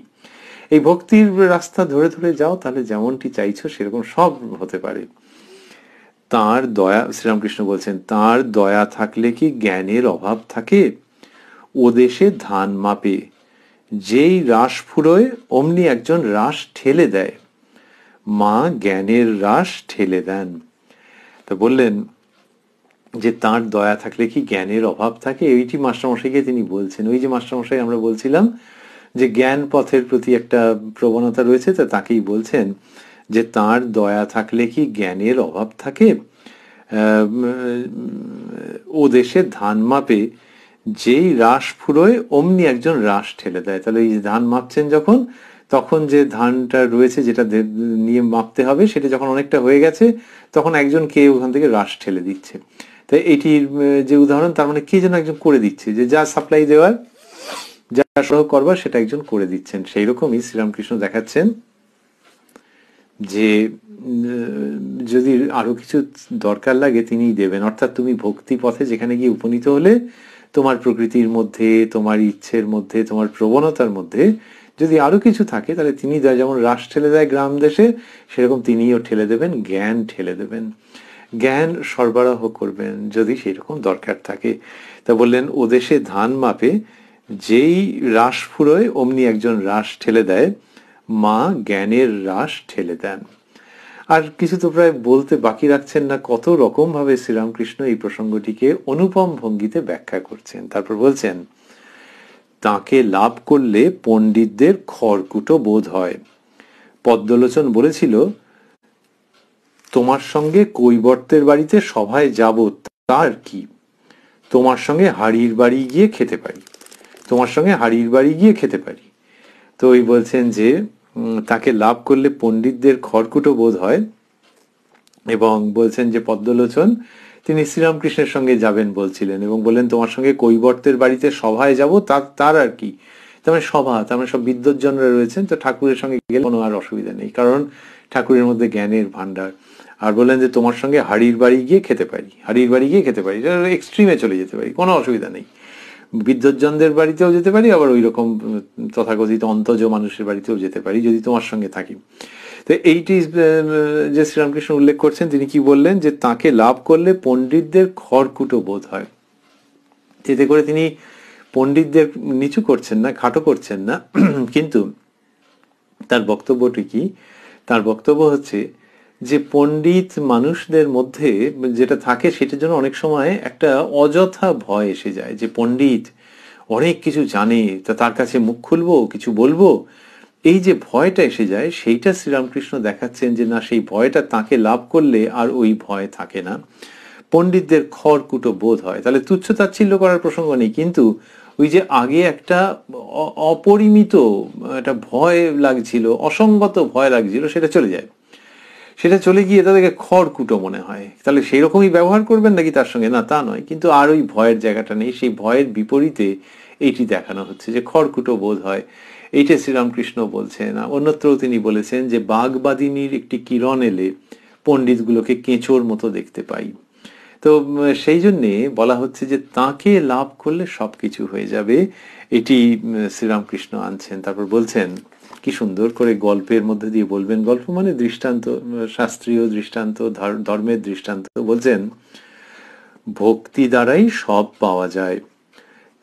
এই ভক্তির রাস্তা ধরে ধরে যাও, তাহলে যেমনটি চাইছো সেরকম সব হতে পারে। তার দয়া, শ্রীরামকৃষ্ণ বলছেন, তার দয়া থাকলে কি জ্ঞানের অভাব থাকে? ও দেশে ধান মাপে যেই রাস ফুরোয় অমনি একজন রাস ঠেলে দেয়, মা জ্ঞানের রাস ঠেলে দেন। তা বললেন যে তার দয়া থাকলে কি জ্ঞানের অভাব থাকে? এইটি মাস্টারমশাইকে তিনি বলছেন। ওই যে মাস্টারমশাই আমরা বলছিলাম যে জ্ঞান পথের প্রতি একটা প্রবণতা রয়েছে, তা তাকেই বলছেন যে তার দয়া থাকলে কি জ্ঞানের অভাব থাকে? ও দেশে ধান মাপে যেই রাস ফুরোয় অমনি একজন রাস ঠেলে দেয়। তাহলে এই ধান মাপছেন যখন, তখন যে ধানটা রয়েছে যেটা নিয়ে মাপতে হবে সেটা যখন অনেকটা হয়ে গেছে তখন একজন কে ওখান থেকে রাস ঠেলে দিচ্ছে। তাই এটির যে উদাহরণ, তার মানে কে যেন একজন করে দিচ্ছে, যে যা সাপ্লাই দেওয়ার যা সহ করবার সেটা একজন করে দিচ্ছেন। সেই রকমই শ্রীরামকৃষ্ণ দেখাচ্ছেন যে যদি আরো কিছু দরকার লাগে তিনিই দেবেন। অর্থাৎ তুমি ভক্তি পথে যেখানে গিয়ে উপনীত হলে তোমার প্রকৃতির মধ্যে, তোমার ইচ্ছের মধ্যে, তোমার প্রবণতার মধ্যে যদি আরো কিছু থাকে তাহলে তিনি যেমন রাস ঠেলে দেয় গ্রাম দেশে, সেরকম তিনিও ঠেলে দেবেন, জ্ঞান ঠেলে দেবেন, জ্ঞান সরবরাহ করবেন যদি সেই রকম দরকার থাকে। তা বললেন ও দেশে ধান মাপে যেই রাস ফুরোয় অমনি একজন রাস ঠেলে দেয়, মা জ্ঞানের রাস ঠেলে দেন। আর কিছু তো প্রায় বলতে বাকি রাখছেন না, কত রকম ভাবে শ্রীরামকৃষ্ণ এই প্রসঙ্গটিকে অনুপম ভঙ্গিতে ব্যাখ্যা করছেন। তারপর বলছেন তাকে লাভ করলে পণ্ডিতদের খড়কুটো বোধ হয়। পদ্মলোচন বলেছিল তোমার সঙ্গে কৈবর্তের বাড়িতে সভায় যাব, তার কি? তোমার সঙ্গে হাড়ির বাড়ি গিয়ে খেতে পারি, তোমার সঙ্গে হাড়ির বাড়ি গিয়ে খেতে পারি। তো ওই বলছেন যে তাকে লাভ করলে পণ্ডিতদের খড়কুটো বোধ হয়, এবং বলছেন যে পদ্মলোচন তিনি শ্রীরামকৃষ্ণের সঙ্গে যাবেন বলছিলেন এবং বললেন তোমার সঙ্গে কৈবর্তের বাড়িতে সভায় যাব, তার আর কি? তার মানে সভা, তার মানে সব বিদ্বজ্জনরা রয়েছেন, তো ঠাকুরের সঙ্গে গেলে কোনো আর অসুবিধা নেই, কারণ ঠাকুরের মধ্যে জ্ঞানের ভান্ডার। আর বললেন যে তোমার সঙ্গে হাড়ির বাড়ি গিয়ে খেতে পারি, হাড়ির বাড়ি গিয়ে খেতে পারি, এক্সট্রিমে চলে যেতে পারি, কোনো অসুবিধা নেই। বিদ্বজ্জনদের বাড়িতেও যেতে পারি, আবার ওই রকম তথাকথিত অন্তজ মানুষের বাড়িতেও যেতে পারি যদি তোমার সঙ্গে থাকি। তো এইটি যে শ্রীরামকৃষ্ণ উল্লেখ করছেন, তিনি কি বললেন যে তাকে লাভ করলে পণ্ডিতদের খড়কুটো বোধ হয়। এতে করে তিনি পণ্ডিতদের নিচু করছেন না, খাটো করছেন না, কিন্তু তার বক্তব্যটি কি? তার বক্তব্য হচ্ছে যে পণ্ডিত মানুষদের মধ্যে যেটা থাকে সেটার জন্য অনেক সময় একটা অযথা ভয় এসে যায় যে পণ্ডিত অনেক কিছু জানে, তা তার কাছে মুখ খুলবো, কিছু বলবো, এই যে ভয়টা এসে যায় সেইটা শ্রীরামকৃষ্ণ দেখাচ্ছেন যে না, সেই ভয়টা তাকে লাভ করলে আর ওই ভয় থাকে না, পণ্ডিতদের খড়কুটো বোধ হয়। তাহলে তুচ্ছ তাচ্ছিল্য করার প্রসঙ্গ নেই, কিন্তু ওই যে আগে একটা অপরিমিত একটা ভয় লাগছিল, অসঙ্গত ভয় লাগছিল, সেটা চলে যায়। সেটা চলে গিয়ে তাদেরকে খড়কুটো মনে হয়। তাহলে সেই রকমই ব্যবহার করবেন নাকি তার সঙ্গে? না, তা নয়, কিন্তু আর ওই ভয়ের জায়গাটা নেই। সেই ভয়ের বিপরীতে এইটি দেখানো হচ্ছে যে খড়কুটো বোধ হয়। এইটা শ্রীরামকৃষ্ণ বলছেন। অন্যত্রও তিনি বলেছেন যে বাগবাদিনীর একটি কিরণ এলে পণ্ডিতগুলোকে কেঁচোর মতো দেখতে পাই। তো সেই জন্যে বলা হচ্ছে যে তাকে লাভ করলে সবকিছু হয়ে যাবে, এটি শ্রীরামকৃষ্ণ আনছেন। তারপর বলছেন, কি সুন্দর করে গল্পের মধ্যে দিয়ে বলবেন, গল্প মানে দৃষ্টান্ত, শাস্ত্রীয় দৃষ্টান্ত, ধর্মের দৃষ্টান্ত। বলছেন, ভক্তি দ্বারাই সব পাওয়া যায়,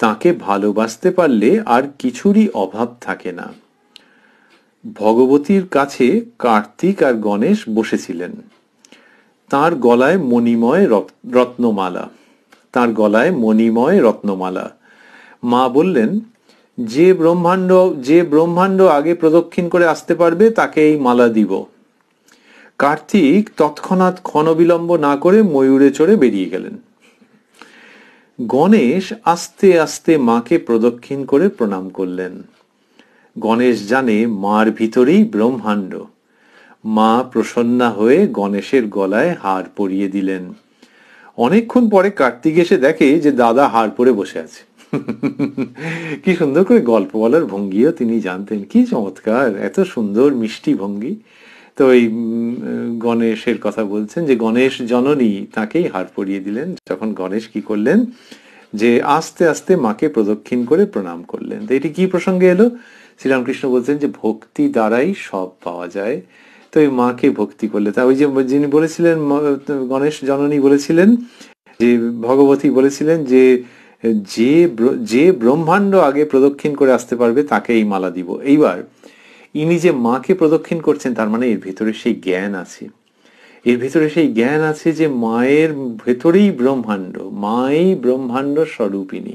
তাকে ভালোবাসতে পারলে আর কিছুরই অভাব থাকে না। ভগবতীর কাছে কার্তিক আর গণেশ বসেছিলেন, তার গলায় মণিময় রত্নমালা, তার গলায় মণিময় রত্নমালা। মা বললেন, যে ব্রহ্মাণ্ড আগে প্রদক্ষিণ করে আসতে পারবে তাকে এই মালা দিব। কার্তিক তৎক্ষণাৎ ক্ষণবিলম্ব না করে ময়ূরে চড়ে বেরিয়ে গেলেন। গণেশ আস্তে আস্তে মাকে প্রদক্ষিণ করে প্রণাম করলেন। গণেশ জানে মার ভিতরেই ব্রহ্মাণ্ড। মা প্রসন্না হয়ে গণেশের গলায় হার পরিয়ে দিলেন। অনেকক্ষণ পরে কার্তিক এসে দেখে যে দাদা হার পরে বসে আছে। কি সুন্দর করে গল্প বলার ভঙ্গিও তিনি জানতেন, কি চমৎকার, এত সুন্দর মিষ্টি ভঙ্গি। তো এই গণেশের কথা বলছেন যে গণেশ জননী তাকেই হার পরিয়ে দিলেন। যখন গণেশ কি করলেন, যে আস্তে আস্তে মাকে প্রদক্ষিণ করে প্রণাম করলেন। তো এটি কি প্রসঙ্গে এলো? শ্রীরামকৃষ্ণ বলছেন যে ভক্তি দ্বারাই সব পাওয়া যায়। তো এই মাকে ভক্তি করলে, তা ওই যে যিনি বলেছিলেন, গণেশ জননী বলেছিলেন, যে ভগবতী বলেছিলেন যে যে ব্রহ্মাণ্ড আগে প্রদক্ষিণ করে আসতে পারবে তাকে এই মালা দিব। এইবার ইনি যে মাকে প্রদক্ষিণ করছেন, তার মানে এর ভিতরে সেই জ্ঞান আছে, এর ভিতরে সেই জ্ঞান আছে যে মায়ের ভেতরেই ব্রহ্মাণ্ড, মাই ব্রহ্মাণ্ড স্বরূপিনী।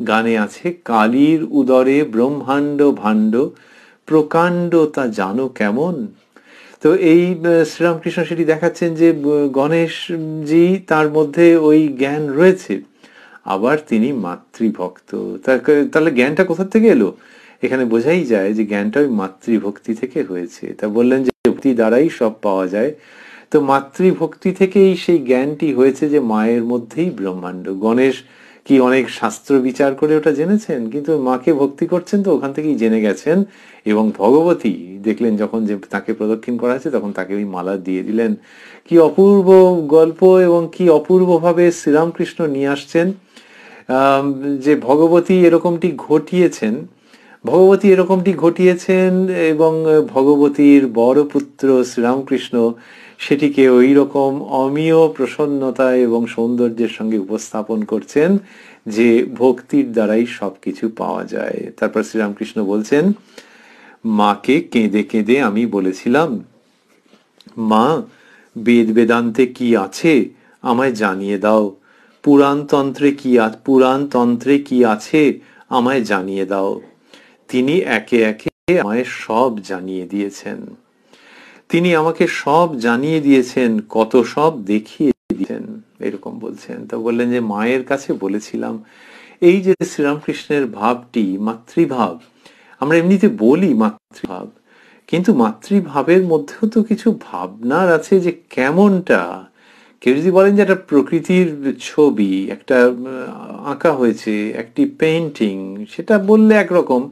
গানে আছে, কালীর উদরে ব্রহ্মাণ্ড ভাণ্ড, প্রকাণ্ড তা জানো কেমন। তো এই শ্রীরামকৃষ্ণ সেটি দেখাচ্ছেন যে গণেশজি তার মধ্যে ওই জ্ঞান রয়েছে, আবার তিনি মাতৃভক্ত। তাহলে জ্ঞানটা কোথা থেকে এলো? এখানে বোঝাই যায় যে জ্ঞানটা ওই মাতৃভক্তি থেকে হয়েছে। তা বললেন যে ভক্তি দ্বারাই সব পাওয়া যায়, তো মাতৃভক্তি থেকেই সেই জ্ঞানটি হয়েছে যে মায়ের মধ্যেই ব্রহ্মাণ্ড। গণেশ কি অনেক শাস্ত্র বিচার করে ওটা জেনেছেন, কিন্তু মাকে ভক্তি করছেন তো ওখান থেকেই জেনে গেছেন। এবং ভগবতী দেখলেন যখন যে তাকে প্রদক্ষিণ করা আছে, তখন তাকে ওই মালা দিয়ে দিলেন। কি অপূর্ব গল্প, এবং কি অপূর্বভাবে শ্রীরামকৃষ্ণ নিয়ে আসছেন যে ভগবতী এরকমটি ঘটিয়েছেন, ভগবতী এরকমটি ঘটিয়েছেন, এবং ভগবতীর বড় পুত্র শ্রীরামকৃষ্ণ সেটিকে ওই রকম অমীয় প্রসন্নতা এবং সৌন্দর্যের সঙ্গে উপস্থাপন করছেন যে ভক্তির দ্বারাই সবকিছু পাওয়া যায়। তারপর শ্রীরামকৃষ্ণ বলছেন, মাকে কেঁদে কেঁদে আমি বলেছিলাম, মা বেদ বেদান্তে কি আছে আমায় জানিয়ে দাও, পুরাণতন্ত্রে কি আছে আমায় জানিয়ে দাও। তিনি একে একে আমায় সব জানিয়ে দিয়েছেন, তিনি আমাকে সব জানিয়ে দিয়েছেন, কত সব দেখিয়ে দিয়েছেন, এরকম বলছেন। তো বললেন যে মায়ের কাছে বলেছিলাম। এই যে শ্রীরামকৃষ্ণের ভাবটি, মাতৃভাব, আমরা এমনিতে বলি মাতৃভাব, কিন্তু মাতৃভাবের মধ্যেও তো কিছু ভাবনার আছে যে কেমনটা। কেউ যদি বলেন যে একটা প্রকৃতির ছবি একটা আঁকা হয়েছে, একটি পেইন্টিং, সেটা বললে একরকম।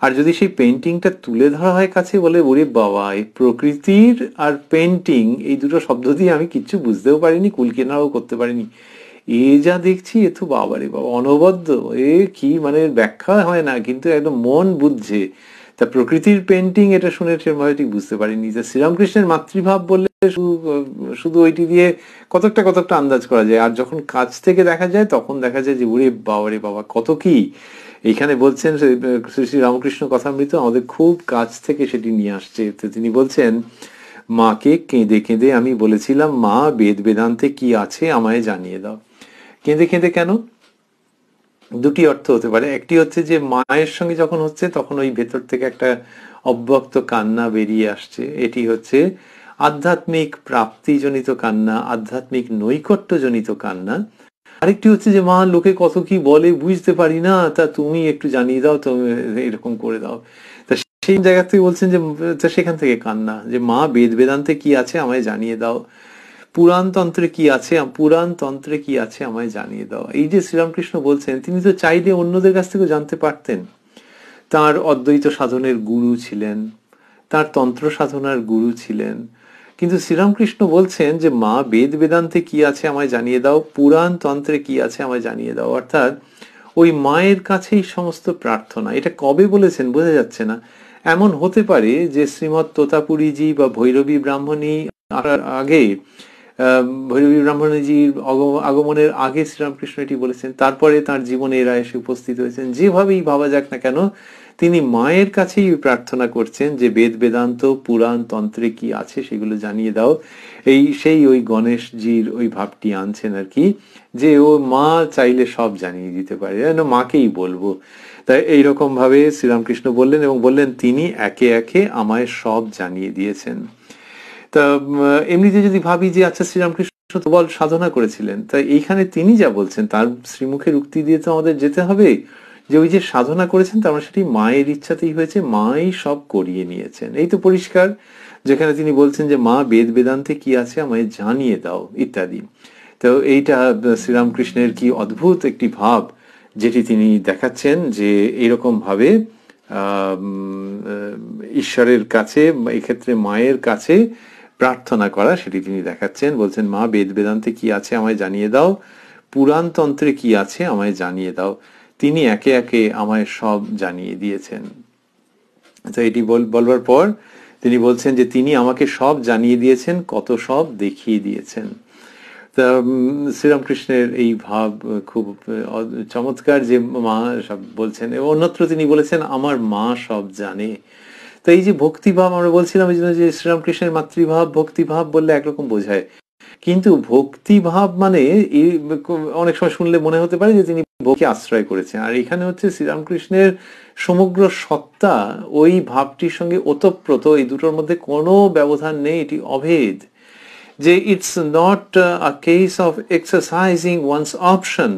আর যদি সেই পেইন্টিংটা তুলে ধরা হয় কাছে, বলে ওরে বাবা, এই প্রকৃতির আর পেইন্টিং এই দুটো শব্দ দিয়ে আমি কিচ্ছু বুঝতেও পারিনি, কুলকেনাও করতে পারিনি। এ যা দেখছি এ তো বাবারে বাবা অনবদ্য, এ কি মানে ব্যাখ্যা হয় না, কিন্তু একদম মন বুঝছে। তা প্রকৃতির পেইন্টিং, এটা শুনে সেভাবে ঠিক বুঝতে পারিনি। যে শ্রীরামকৃষ্ণের মাতৃভাব বললে শুধু ওইটি দিয়ে কতকটা আন্দাজ করা যায়, আর যখন কাছ থেকে দেখা যায় তখন দেখা যায় যে ওরে বাবারে বাবা কত কি। এইখানে বলছেন শ্রী রামকৃষ্ণ কথামৃত আমাদের খুব কাছ থেকে সেটি নিয়ে আসছে। তো তিনি বলছেন, মাকে কেঁদে কেঁদে আমি বলেছিলাম, মা বেদ বেদান্তে কি আছে আমায় জানিয়ে দাও। কেঁদে কেঁদে কেন? দুটি অর্থ হতে পারে। একটি হচ্ছে যে মায়ের সঙ্গে যখন হচ্ছে তখন ওই ভেতর থেকে একটা অব্যক্ত কান্না বেরিয়ে আসছে, এটি হচ্ছে আধ্যাত্মিক প্রাপ্তিজনিত কান্না, আধ্যাত্মিক নৈকট্যজনিত কান্না। আরেকটি হচ্ছে যে মা লোকে কত কি বলে বুঝতে পারি না, তা তুমি একটু জানিয়ে দাও, তো এরকম করে দাও। তা সেই জায়গা থেকে বলছেন যে সেখান থেকে কান্না, যে মা বেদ বেদান্তে কি আছে আমায় জানিয়ে দাও, পুরাণ তন্ত্রে কি আছে, পুরাণ তন্ত্রে কি আছে আমায় জানিয়ে দাও। এই যে শ্রীরামকৃষ্ণ বলছেন, তিনি তো চাইলে অন্যদের কাছ থেকেও জানতে পারতেন। তার অদ্বৈত সাধনের গুরু ছিলেন, তার তন্ত্র সাধনার গুরু ছিলেন, কিন্তু শ্রীরামকৃষ্ণ বলছেন যে মা বেদ বেদান্তে কি আছে আমায় জানিয়ে দাও, পুরাণ তন্ত্রে কি আছে আমায় জানিয়ে দাও। অর্থাৎ ওই মায়ের কাছেই সমস্ত প্রার্থনা। এটা কবে বলেছেন বোঝা যাচ্ছে না। এমন হতে পারে যে শ্রীমৎ তোতাপুরীজি বা ভৈরবী ব্রাহ্মণী আগে, ভৈরবী ব্রাহ্মণীজির আগমনের আগে শ্রীরামকৃষ্ণ এটি বলেছেন, তারপরে তার জীবনে এরা এসে উপস্থিত হয়েছেন। যেভাবেই ভাবা যাক না কেন, তিনি মায়ের কাছেই প্রার্থনা করছেন যে বেদ বেদান্ত পুরাণ তন্ত্রে কি আছে সেগুলো জানিয়ে দাও। সেই ওই গণেশজির ওই ভাবটি আনছেন আর কি, যে ও মা চাইলে সব জানিয়ে দিতে পারে, যেন মাকেই বলবো। তাই এইরকম ভাবে শ্রীরামকৃষ্ণ বললেন এবং বললেন তিনি একে একে আমায় সব জানিয়ে দিয়েছেন। তা এমনিতে যদি ভাবি যে আচ্ছা শ্রীরামকৃষ্ণ তো বল সাধনা করেছিলেন, তাই এইখানে তিনি যা বলছেন তার শ্রীমুখের উক্তি দিয়ে তো আমাদের যেতে হবে যে ওই যে সাধনা করেছেন তার মানে সেটি মায়ের ইচ্ছাতেই হয়েছে, মাই সব করিয়ে নিয়েছেন। এই তো পরিষ্কার, যেখানে তিনি বলছেন যে মা বেদ বেদান্তে কি আছে আমায় জানিয়ে দাও ইত্যাদি। তো এইটা শ্রীরামকৃষ্ণের কি অদ্ভুত একটি ভাব, যেটি তিনি দেখাচ্ছেন যে এইরকম ভাবে ঈশ্বরের কাছে, এক্ষেত্রে মায়ের কাছে প্রার্থনা করা, সেটি তিনি দেখাচ্ছেন। বলছেন মা বেদ বেদান্তে কি আছে আমায় জানিয়ে দাও, পুরাণ তন্ত্রে কি আছে আমায় জানিয়ে দাও, তিনি একে একে আমায় সব জানিয়ে দিয়েছেন। তো এটি বলবার পর তিনি বলছেন যে তিনি আমাকে সব জানিয়ে দিয়েছেন, কত সব দেখিয়ে দিয়েছেন। তা শ্রীরামকৃষ্ণের এই ভাব খুব চমৎকার, যে মা সব বলছেন। এবং অন্যত্র তিনি বলেছেন আমার মা সব জানে। তো এই যে ভক্তিভাব আমরা বলছিলাম, এই জন্য যে শ্রীরামকৃষ্ণের মাতৃভাব ভক্তিভাব বললে একরকম বোঝায়, কিন্তু ভক্তিভাব মানে অনেক সময় শুনলে মনে হতে পারে যে তিনি ভক্তিকে আশ্রয় করেছেন। আর এখানে হচ্ছে শ্রীরামকৃষ্ণের সমগ্র সত্তা ওই ভাবটির সঙ্গে ওতপ্রোত, এই দুটোর মধ্যে কোনো ব্যবধান নেই, এটি অভেদ। যে it's not a case of exercising one's option,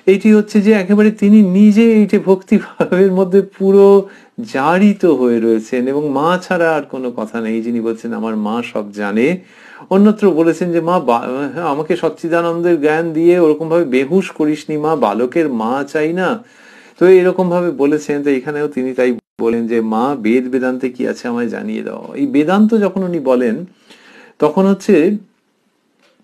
এইটি হচ্ছে যে একেবারে তিনি নিজে এইটি ভক্তিভাবের মধ্যে পুরো জারিত হয়ে রয়েছেন, এবং মা ছাড়া আর কোনো কথা নেই। যিনি বলছেন আমার মা সব জানে। অন্যত্র বলেছেন যে মা আমাকে সচ্চিদানন্দের জ্ঞান দিয়ে ওরকম ভাবে বেহুশ করিসনি মা, বালকের মা চাই না। তো এরকম ভাবে বলেছেন। তো এখানেও তিনি তাই বলেন যে মা বেদ বেদান্তে কি আছে আমায় জানিয়ে দাও। এই বেদান্ত যখন উনি বলেন তখন হচ্ছে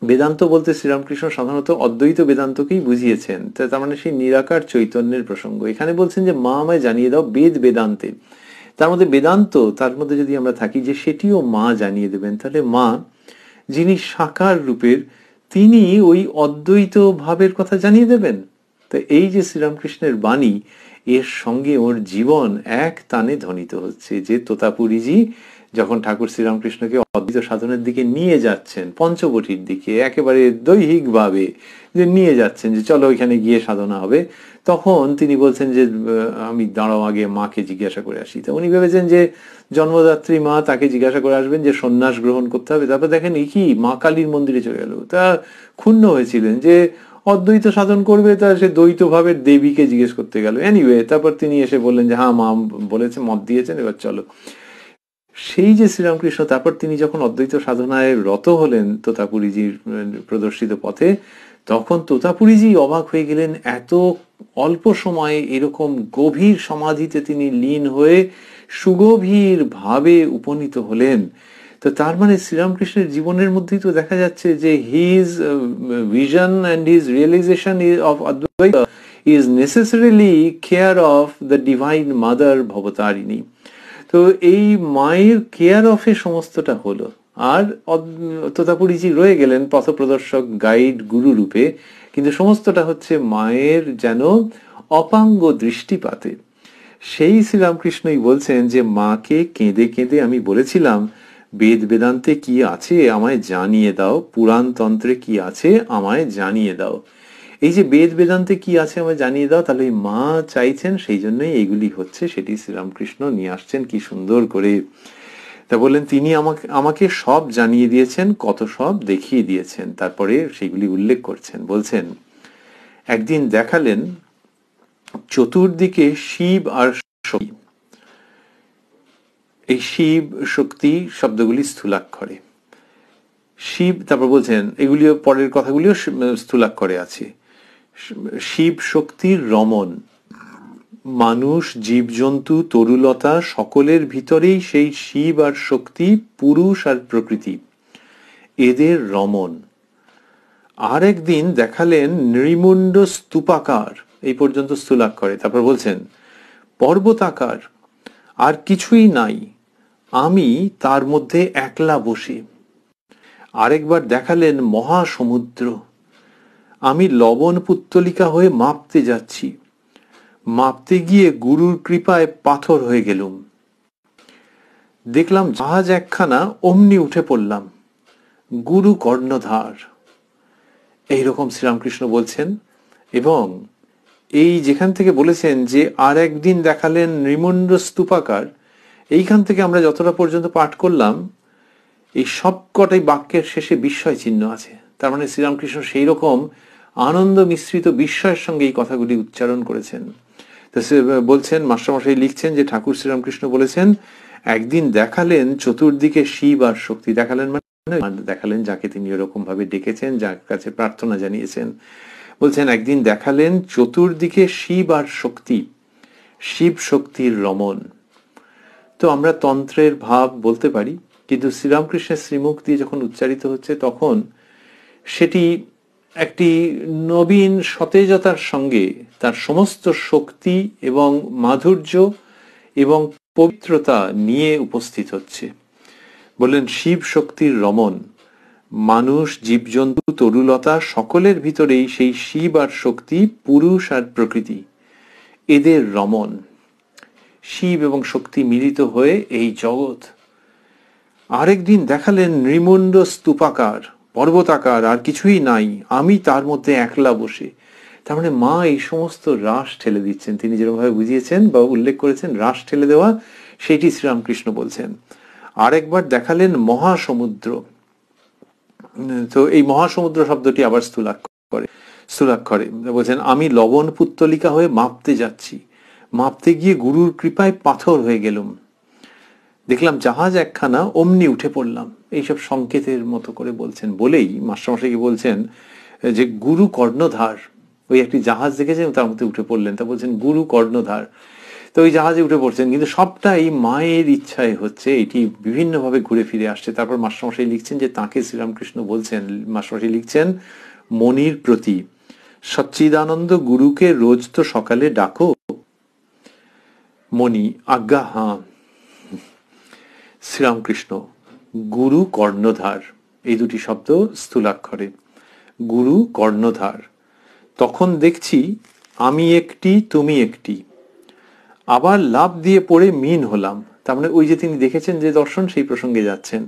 বেদান্ত বলতে শ্রীরামকৃষ্ণ সাধারণত অদ্বৈত বেদান্তকেই বুঝিয়েছেন। তার মানে সেই নিরাকার চৈতন্যের প্রসঙ্গ। এখানে বলছেন যে মা আমায় জানিয়ে দাও বেদ বেদান্তে, তার মধ্যে বেদান্ত, তার মধ্যে যদি আমরা থাকি যে সেটিও মা জানিয়ে দেবেন। তাহলে মা যিনি সাকার রূপের, তিনি ওই অদ্বৈত ভাবের কথা জানিয়ে দেবেন। তো এই যে শ্রীরামকৃষ্ণের বাণী, এর সঙ্গে ওর জীবন এক তানে ধ্বনিত হচ্ছে। যে তোতাপুরীজি যখন ঠাকুর শ্রীরামকৃষ্ণকে অদ্বৈত সাধনের দিকে নিয়ে যাচ্ছেন, পঞ্চবটির দিকে একেবারে দৈহিক ভাবে যে নিয়ে যাচ্ছেন, যে চলো ওইখানে গিয়ে সাধনা হবে, তখন তিনি বলছেন যে আমি দাঁড়াও আগে মাকে জিজ্ঞাসা করে আসি। তো উনি ভেবেছেন যে জন্মদাত্রী মা, তাকে জিজ্ঞাসা করে আসবেন যে সন্ন্যাস গ্রহণ করতে হবে। তারপর দেখেন এই কি, মা কালীর মন্দিরে চলে গেল। তা ক্ষুণ্ণ হয়েছিলেন যে অদ্বৈত সাধন করবে, তা সে দ্বৈত ভাবের দেবীকে জিজ্ঞেস করতে গেল। এনিওয়ে তারপর তিনি এসে বললেন যে হ্যাঁ মা বলেছে, মত দিয়েছেন, এবার চলো। সেই যে শ্রীরামকৃষ্ণ তারপর তিনি যখন অদ্বৈত সাধনায় রত হলেন তোতাপুরীজির প্রদর্শিত পথে, তখন তোতাপুরীজি অবাক হয়ে গেলেন। এত অল্প সময়ে এরকম গভীর সমাধিতে তিনি লীন হয়ে সুগভীর ভাবে উপনীত হলেন। তো তার মানে শ্রীরামকৃষ্ণের জীবনের মধ্যেই তো দেখা যাচ্ছে যে his vision and his realization of অদ্বৈত is necessarily care of the divine mother Bhavatarini. তো এই মায়ের কেয়ার অফে সমস্তটা হলো। আর তোতাপুরীজি রয়ে গেলেন পথপ্রদর্শক, গাইড, গুরু রূপে, কিন্তু সমস্তটা হচ্ছে মায়ের যেন অপাঙ্গ দৃষ্টিপাতে। সেই শ্রীরামকৃষ্ণই বলছেন যে মাকে কেঁদে কেঁদে আমি বলেছিলাম বেদ বেদান্তে কি আছে আমায় জানিয়ে দাও, পুরাণ তন্ত্রে কি আছে আমায় জানিয়ে দাও। এই যে বেদ বেদান্তে কি আছে আমায় জানিয়ে দাও, তাহলে মা চাইছেন, সেই জন্যই এইগুলি হচ্ছে, সেটি শ্রীরামকৃষ্ণ নিয়ে আসছেন কি সুন্দর করে। তা বললেন তিনি আমাকে সব জানিয়ে দিয়েছেন, কত সব দেখিয়ে দিয়েছেন। তারপরে সেগুলি উল্লেখ করছেন। বলছেন একদিন দেখালেন চতুর্দিকে শিব আর শক্তি, এই শিব শক্তি শব্দগুলি স্থূলাক্ষরে। শিব, তারপর বলছেন এগুলিও পরের কথাগুলিও স্থূলাক্ষরে আছে। শিব শক্তির রমণ, মানুষ জীবজন্তু তরুলতা সকলের ভিতরেই সেই শিব আর শক্তি, পুরুষ আর প্রকৃতি, এদের রমণ। আর একদিন দেখালেন নৃমুণ্ড স্তূপাকার, এই পর্যন্ত স্থূলাক্ষরে। তারপর বলছেন পর্বতাকার, আর কিছুই নাই, আমি তার মধ্যে একলা বসে। আরেকবার দেখালেন মহাসমুদ্র, আমি লবণ পুত্তলিকা হয়ে মাপতে যাচ্ছি, মাপতে গিয়ে গুরুর কৃপায় পাথর হয়ে গেলুম। দেখলাম জাহাজ একখানা, অমনি উঠে পড়লাম, গুরু কর্ণধার। এইরকম শ্রীরামকৃষ্ণ বলছেন। এবং এই যেখান থেকে বলেছেন যে আর একদিন দেখালেন নৃমুণ্ড স্তূপাকার, এইখান থেকে আমরা যতটা পর্যন্ত পাঠ করলাম, এই সবকটাই বাক্যের শেষে বিস্ময় চিহ্ন আছে। তার মানে শ্রীরামকৃষ্ণ সেই রকম আনন্দ মিশ্রিত বিস্ময়ের সঙ্গে এই কথাগুলি উচ্চারণ করেছেন। তো বলছেন, মাস্টারমশাই লিখছেন যে ঠাকুর শ্রীরামকৃষ্ণ বলেছেন একদিন দেখালেন চতুর্দিকে শিব আর শক্তি। দেখালেন মানে দেখালেন যাকে তিনি এরকম ভাবে ডেকেছেন, যার কাছে প্রার্থনা জানিয়েছেন। বলছেন একদিন দেখালেন চতুর্দিকে শিব আর শক্তি, শিব শক্তির রমণ। তো আমরা তন্ত্রের ভাব বলতে পারি, কিন্তু শ্রীরামকৃষ্ণের শ্রীমুখ দিয়ে যখন উচ্চারিত হচ্ছে তখন সেটি একটি নবীন সতেজতার সঙ্গে তার সমস্ত শক্তি এবং মাধুর্য এবং পবিত্রতা নিয়ে উপস্থিত হচ্ছে। বললেন শিব শক্তির রমণ, মানুষ জীবজন্তু তরুলতা সকলের ভিতরেই সেই শিব আর শক্তি, পুরুষ আর প্রকৃতি, এদের রমণ। শিব এবং শক্তি মিলিত হয়ে এই জগৎ। আরেকদিন দেখালেন নৃমুণ্ড স্তূপাকার, পর্বতাকার, আর কিছুই নাই, আমি তার মধ্যে একলা বসে। তার মানে মা এই সমস্ত রাস ঠেলে দিচ্ছেন। তিনি যেরকমভাবে বুঝিয়েছেন বা উল্লেখ করেছেন রাস ঠেলে দেওয়া, সেটি শ্রীরামকৃষ্ণ বলছেন। আরেকবার দেখালেন মহাসমুদ্র। তো এই মহাসমুদ্র শব্দটি আবার স্থূলাক্ষরে বলছেন আমি লবণ পুত্তলিকা হয়ে মাপতে যাচ্ছি, মাপতে গিয়ে গুরুর কৃপায় পাথর হয়ে গেলুম। দেখলাম জাহাজ একখানা, অমনি উঠে পড়লাম। এইসব সংকেতের মতো করে বলছেন। বলেই মাস্টারমশাইকে বলছেন যে গুরু কর্ণধার, ওই একটি জাহাজ দেখেছেন তার মধ্যে উঠে পড়লেন, তা বলছেন গুরু কর্ণধার। তো ওই জাহাজে উঠে পড়ছেন, কিন্তু সবটা এই মায়ের ইচ্ছায় হচ্ছে, এটি বিভিন্নভাবে ঘুরে ফিরে আসছে। তারপর মাস্টারমশাই লিখছেন যে তাকে শ্রীরামকৃষ্ণ বলছেন, মাস্টারমশাই লিখছেন মনির প্রতি, সচ্চিদানন্দ গুরুকে রোজ তো সকালে ডাকো। মণি আজ্ঞা হাঁ। শ্রীরামকৃষ্ণ গুরু কর্ণধার, এই দুটি শব্দ স্থূলাক্ষরে, গুরু কর্ণধার। তখন দেখছি আমি একটি তুমি একটি, আবার লাভ দিয়ে পড়ে মিন হলাম। তার মানে ওই যে তিনি দেখেছেন যে দর্শন, সেই প্রসঙ্গে যাচ্ছেন।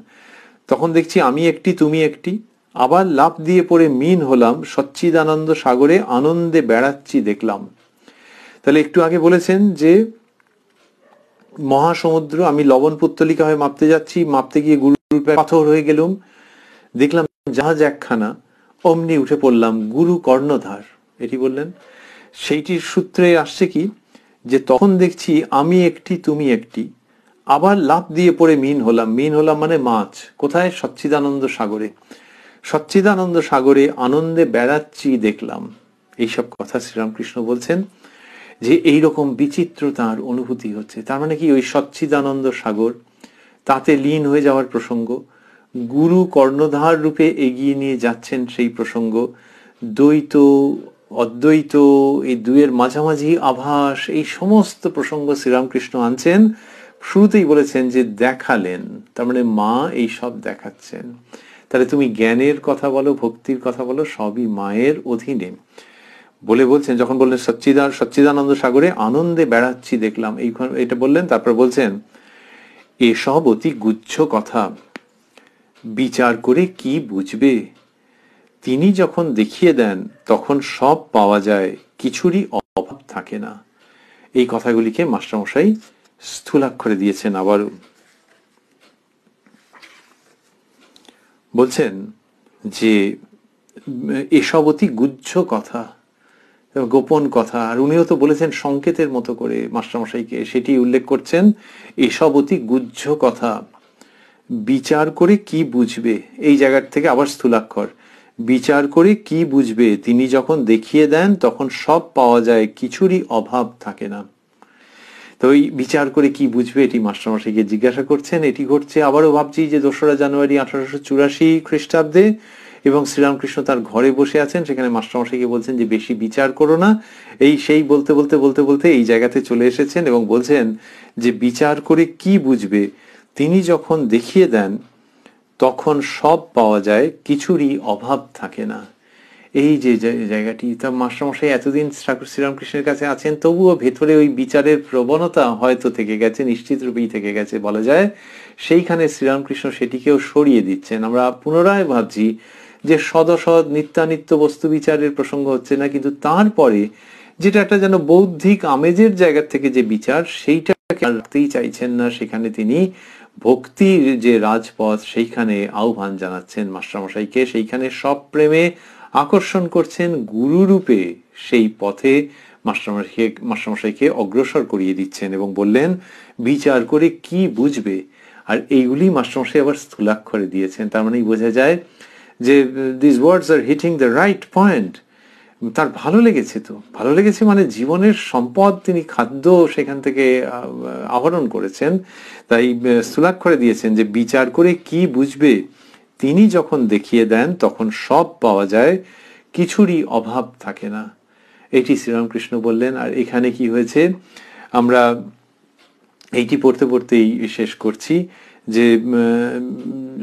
তখন দেখছি আমি একটি তুমি একটি, আবার লাভ দিয়ে পড়ে মিন হলাম, সচ্চিদানন্দ সাগরে আনন্দে বেড়াচ্ছি দেখলাম। তাহলে একটু আগে বলেছেন যে মহাসমুদ্র, আমি লবণ পুত্তলিকা হয়ে মাপতে যাচ্ছি, মাপতে গিয়ে গুরুর পাথর হয়ে গেলুম। দেখলাম জাহাজ একখানা, অমনি উঠে পড়লাম, গুরু কর্ণধার। এটি বললেন। সেইটির সূত্রে আসছে কি, যে তখন দেখছি আমি একটি তুমি একটি, আবার লাফ দিয়ে পড়ে মিন হলাম। মিন হলাম মানে মাছ। কোথায়? সচ্চিদানন্দ সাগরে। সচ্চিদানন্দ সাগরে আনন্দে বেড়াচ্ছি দেখলাম। এইসব কথা শ্রীরামকৃষ্ণ বলছেন যে এইরকম বিচিত্র তাঁর অনুভূতি হচ্ছে। তার মানে কি, ওই সচ্চিদানন্দ সাগর, তাতে লীন হয়ে যাওয়ার প্রসঙ্গ, গুরু কর্ণধার রূপে এগিয়ে নিয়ে যাচ্ছেন সেই প্রসঙ্গ, দ্বৈত অদ্বৈত এই দুয়ের মাঝামাঝি আভাস, এই সমস্ত প্রসঙ্গ শ্রীরামকৃষ্ণ আনছেন। শুরুতেই বলেছেন যে দেখালেন, তার মানে মা এই সব দেখাচ্ছেন। তাহলে তুমি জ্ঞানের কথা বলো, ভক্তির কথা বলো, সবই মায়ের অধীনে। বলে বলছেন, যখন বললেন সচ্চিদানন্দ সাগরে আনন্দে বেড়াচ্ছি দেখলাম, এটা বললেন। তারপর বলছেন এসব অতি গুচ্ছ কথা, বিচার করে কি বুঝবে? তিনি যখন দেখিয়ে দেন তখন সব পাওয়া যায়, কিছুরই অভাব থাকে না। এই কথাগুলিকে মাস্টারমশাই স্থূলাক্ষরে দিয়েছেন। আবারও বলছেন যে এসব অতি গুচ্ছ কথা, গোপন কথা। আর উনিও তো বলেছেন সংকেতের মতো করে মাস্টারমশাইকে, সেটি উল্লেখ করছেন, এসব অতি গুহ্য কথা বিচার করে কি বুঝবে। এই জায়গার থেকে আবার স্থূলাক্ষর, বিচার করে কি বুঝবে, তিনি যখন দেখিয়ে দেন তখন সব পাওয়া যায়, কিছুরই অভাব থাকে না। তো ওই বিচার করে কি বুঝবে এটি মাস্টারমশাইকে জিজ্ঞাসা করছেন। এটি ঘটছে, আবারও ভাবছি, যে 2রা জানুয়ারি 1884 খ্রিস্টাব্দে, এবং শ্রীরামকৃষ্ণ তার ঘরে বসে আছেন। সেখানে মাস্টারমশাইকে বলছেন যে বেশি বিচার করো না। সেই বলতে বলতে বলতে বলতে এই জায়গাতে চলে এসেছেন এবং বলছেন যে বিচার করে কি বুঝবে, তিনি যখন দেখিয়ে দেন তখন সব পাওয়া যায়, কিছুরই অভাব থাকে না। এই যে জায়গাটি, তা মাস্টারমশাই এতদিন ঠাকুর শ্রীরামকৃষ্ণের কাছে আছেন, তবুও ভেতরে ওই বিচারের প্রবণতা হয়তো থেকে গেছে, নিশ্চিত রূপেই থেকে গেছে বলা যায়। সেইখানে শ্রীরামকৃষ্ণ সেটিকেও সরিয়ে দিচ্ছেন। আমরা পুনরায় ভাবছি যে সদসদ নিত্যানিত্য বস্তু বিচারের প্রসঙ্গ হচ্ছে না, কিন্তু তারপরে যেটা একটা যেন বৌদ্ধিক আমেজের জায়গা থেকে যে বিচার, সেইটাকে রাখতেই চাইছেন না। সেখানে তিনি ভক্তির যে রাজপথ, সেইখানে আহ্বান জানাচ্ছেন মাস্টারমশাইকে, সেইখানে সব প্রেমে আকর্ষণ করছেন, গুরুরূপে সেই পথে মাস্টারমশাইকে অগ্রসর করিয়ে দিচ্ছেন এবং বললেন বিচার করে কি বুঝবে। আর এইগুলি মাস্টারমশাই আবার স্থূলাক্ষরে দিয়েছেন। তার মানেই বোঝা যায় যে this words are hitting the right point. তার ভালো লেগেছে। তো ভালো লেগেছে মানে জীবনের সম্পদ তিনি খাদ্য সেখান থেকে আহরণ করেছেন, তাই স্থূলাক্ষরে দিয়েছেন যে বিচার করে কি বুঝবে, তিনি যখন দেখিয়ে দেন তখন সব পাওয়া যায়, কিছুরই অভাব থাকে না। এটি শ্রীরামকৃষ্ণ বললেন। আর এখানে কি হয়েছে, আমরা এইটি পড়তে পড়তেই শেষ করছি, যে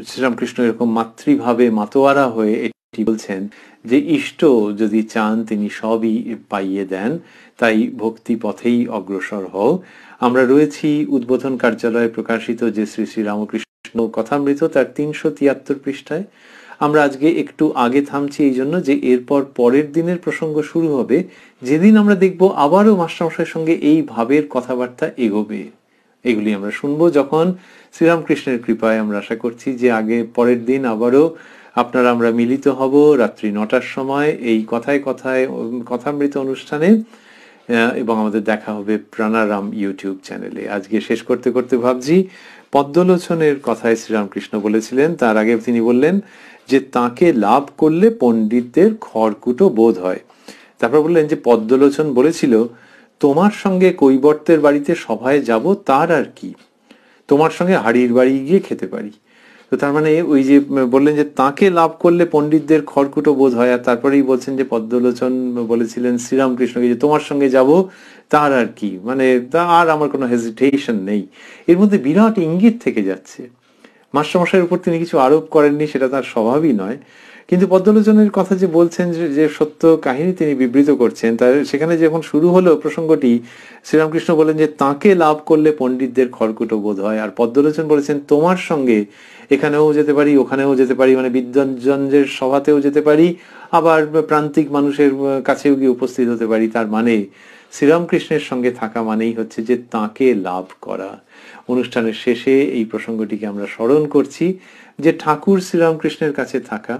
শ্রীরামকৃষ্ণ এরকম মাতৃভাবে মাতোয়ারা হয়ে এটি বলছেন যে ইষ্ট যদি চান তিনি সবই পাইয়ে দেন, তাই ভক্তি পথেই অগ্রসর হও। আমরা রয়েছি উদ্বোধন কার্যালয়ে প্রকাশিত যে শ্রী শ্রী রামকৃষ্ণ কথামৃত, তার 373 পৃষ্ঠায়। আমরা আজকে একটু আগে থামছি এই জন্য যে এরপর পরের দিনের প্রসঙ্গ শুরু হবে, যেদিন আমরা দেখব আবারও মাস্টারমশাইয়ের সঙ্গে এই ভাবের কথাবার্তা এগোবে। এগুলি আমরা শুনবো যখন শ্রীরামকৃষ্ণের কৃপায় আমরা আশা করছি যে আগে পরের দিন আবারও আপনারা আমরা মিলিত হব রাত্রি 9টার সময় এই কথায় কথায় কথামৃত অনুষ্ঠানে, এবং আমাদের দেখা হবে প্রাণারাম ইউটিউব চ্যানেলে। আজকে শেষ করতে করতে ভাবছি পদ্মলোচনের কথায় শ্রীরামকৃষ্ণ বলেছিলেন, তার আগে তিনি বললেন যে তাকে লাভ করলে পণ্ডিতদের খড়কুটো বোধ হয়। তারপর বললেন যে পদ্মলোচন বলেছিল, তোমার সঙ্গে কৈবর্তের বাড়িতে সভায় যাব, তার আর কি, তোমার সঙ্গে হাড়ির বাড়ি গিয়ে খেতে পারি। তো তার মানে ওই যে বললেন যে তাকে লাভ করলে পণ্ডিতদের খড়কুটো বোধ হয়, আর তারপরেই বলছেন যে পদ্মলোচন বলেছিলেন শ্রীরামকৃষ্ণকে যে তোমার সঙ্গে যাব, তার আর কি, মানে তা আর আমার কোনো হেজিটেশন নেই। এর মধ্যে বিরাট ইঙ্গিত থেকে যাচ্ছে। মাস্টারমশাইয়ের উপর তিনি কিছু আরোপ করেননি, সেটা তার স্বভাবই নয়, কিন্তু পদ্মলোচনের কথা যে বলছেন যে সত্য কাহিনী তিনি বিবৃত করছেন, তার সেখানে যখন শুরু হলো প্রসঙ্গটি, শ্রীরামকৃষ্ণ বলেন যে তাকে লাভ করলে পণ্ডিতদের খড়কুটো বোধ হয়, আর পদ্মলোচন বলেছেন তোমার সঙ্গে এখানেও যেতে পারি, ওখানেও যেতে পারি, মানে বিদ্বজ্জনদের সভাতেও যেতে পারি, আবার প্রান্তিক মানুষের কাছেও গিয়ে উপস্থিত হতে পারি। তার মানে শ্রীরামকৃষ্ণের সঙ্গে থাকা মানেই হচ্ছে যে তাকে লাভ করা। অনুষ্ঠানের শেষে এই প্রসঙ্গটিকে আমরা স্মরণ করছি যে ঠাকুর শ্রীরামকৃষ্ণের কাছে থাকা,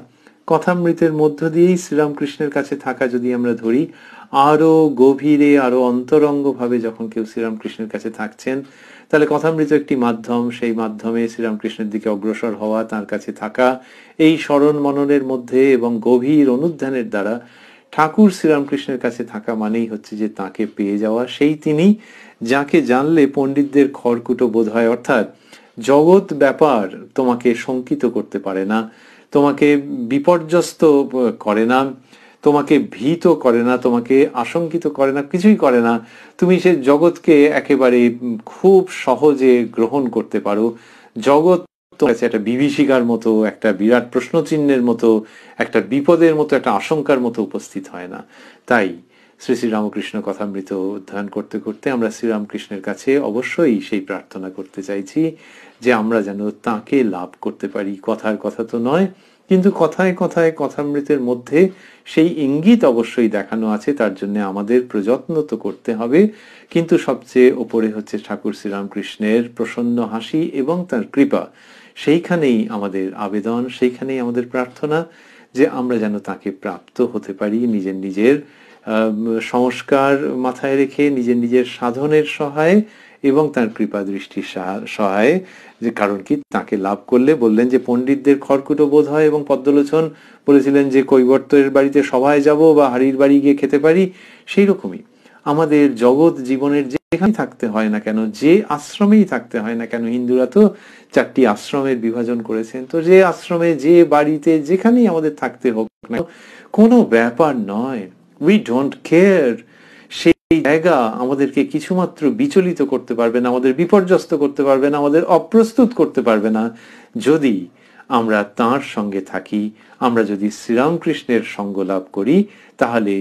কথামৃতের মধ্য দিয়েই শ্রীরামকৃষ্ণের কাছে থাকা যদি আমরা ধরি, আরো গভীরে আরো অন্তরঙ্গভাবে যখন কেউ শ্রীরামকৃষ্ণের কাছে থাকছেন, তাহলে কথামৃত একটি মাধ্যম, সেই মাধ্যমে শ্রীরামকৃষ্ণের দিকে অগ্রসর হওয়া, তার কাছে থাকা, এই স্মরণ মননের মধ্যে এবং গভীর অনুধ্যানের দ্বারা ঠাকুর শ্রীরামকৃষ্ণের কাছে থাকা মানেই হচ্ছে যে তাকে পেয়ে যাওয়া। সেই তিনি যাকে জানলে পণ্ডিতদের খড়কুটো বোধ হয়, অর্থাৎ জগৎ ব্যাপার তোমাকে শঙ্কিত করতে পারে না, তোমাকে বিপর্যস্ত করে না, তোমাকে ভীত করে না, তোমাকে আশঙ্কিত করে না, কিছুই করে না। তুমি সে জগৎকে একেবারে খুব সহজে গ্রহণ করতে পারো। জগৎ তোমার কাছে একটা বিভীষিকার মতো, একটা বিরাট প্রশ্নচিহ্নের মতো, একটা বিপদের মতো, একটা আশঙ্কার মতো উপস্থিত হয় না। তাই শ্রী শ্রী রামকৃষ্ণ কথামৃত অধ্যয়ন করতে করতে আমরা শ্রীরামকৃষ্ণের কাছে অবশ্যই সেই প্রার্থনা করতে চাইছি যে আমরা যেন তাকে লাভ করতে পারি। কথার কথা তো নয়, কিন্তু কথায় কথায় কথামৃতের মধ্যে সেই ইঙ্গিত অবশ্যই দেখানো আছে। তার জন্য আমাদের প্রযত্ন তো করতে হবে, কিন্তু সবচেয়ে ওপরে হচ্ছে ঠাকুর শ্রীরামকৃষ্ণের প্রসন্ন হাসি এবং তার কৃপা। সেইখানেই আমাদের আবেদন, সেইখানেই আমাদের প্রার্থনা যে আমরা যেন তাকে প্রাপ্ত হতে পারি, নিজের নিজের সংস্কার মাথায় রেখে নিজের নিজের সাধনের সহায় এবং তার কৃপা দৃষ্টির সহায়, যে কারণ কি তাকে লাভ করলে বললেন যে পণ্ডিতদের খড়কুটো বোধ হয়, এবং পদ্মলোচন বলেছিলেন যে কৈবর্তের বাড়িতে সভায় যাব বা হাড়ির বাড়ি গিয়ে খেতে পারি। সেই রকমই আমাদের জগৎ জীবনের যেখানে থাকতে হয় না কেন, যে আশ্রমেই থাকতে হয় না কেন, হিন্দুরা তো 4টি আশ্রমের বিভাজন করেছেন, তো যে আশ্রমে যে বাড়িতে যেখানেই আমাদের থাকতে হোক না, কোনো ব্যাপার নয়, উই ডোন্ট কেয়ার। সেই জায়গা আমাদেরকে কিছুমাত্র বিচলিত করতে পারবে না, আমাদের বিপর্যস্ত করতে পারবে না, আমাদের অপ্রস্তুত করতে পারবে না, যদি আমরা তাঁর সঙ্গে থাকি। আমরা যদি শ্রীরামকৃষ্ণের সঙ্গ লাভ করি, তাহলে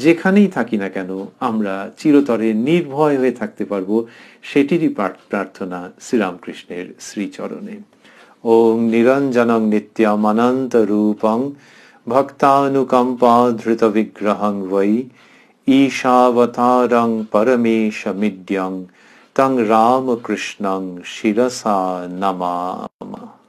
যেখানেই থাকি না কেন আমরা চিরতরে নির্ভয় হয়ে থাকতে পারবো। সেটিরই প্রার্থনা শ্রীরামকৃষ্ণের শ্রীচরণে। ওং নিরঞ্জনং নিত্যমনন্ত রূপং ভক্তানুকম্পা ধৃত বিগ্রহং বৈ ঈশাবতারং পরমেশমিদ্যং তং রামকৃষ্ণং শিরসা নমামः।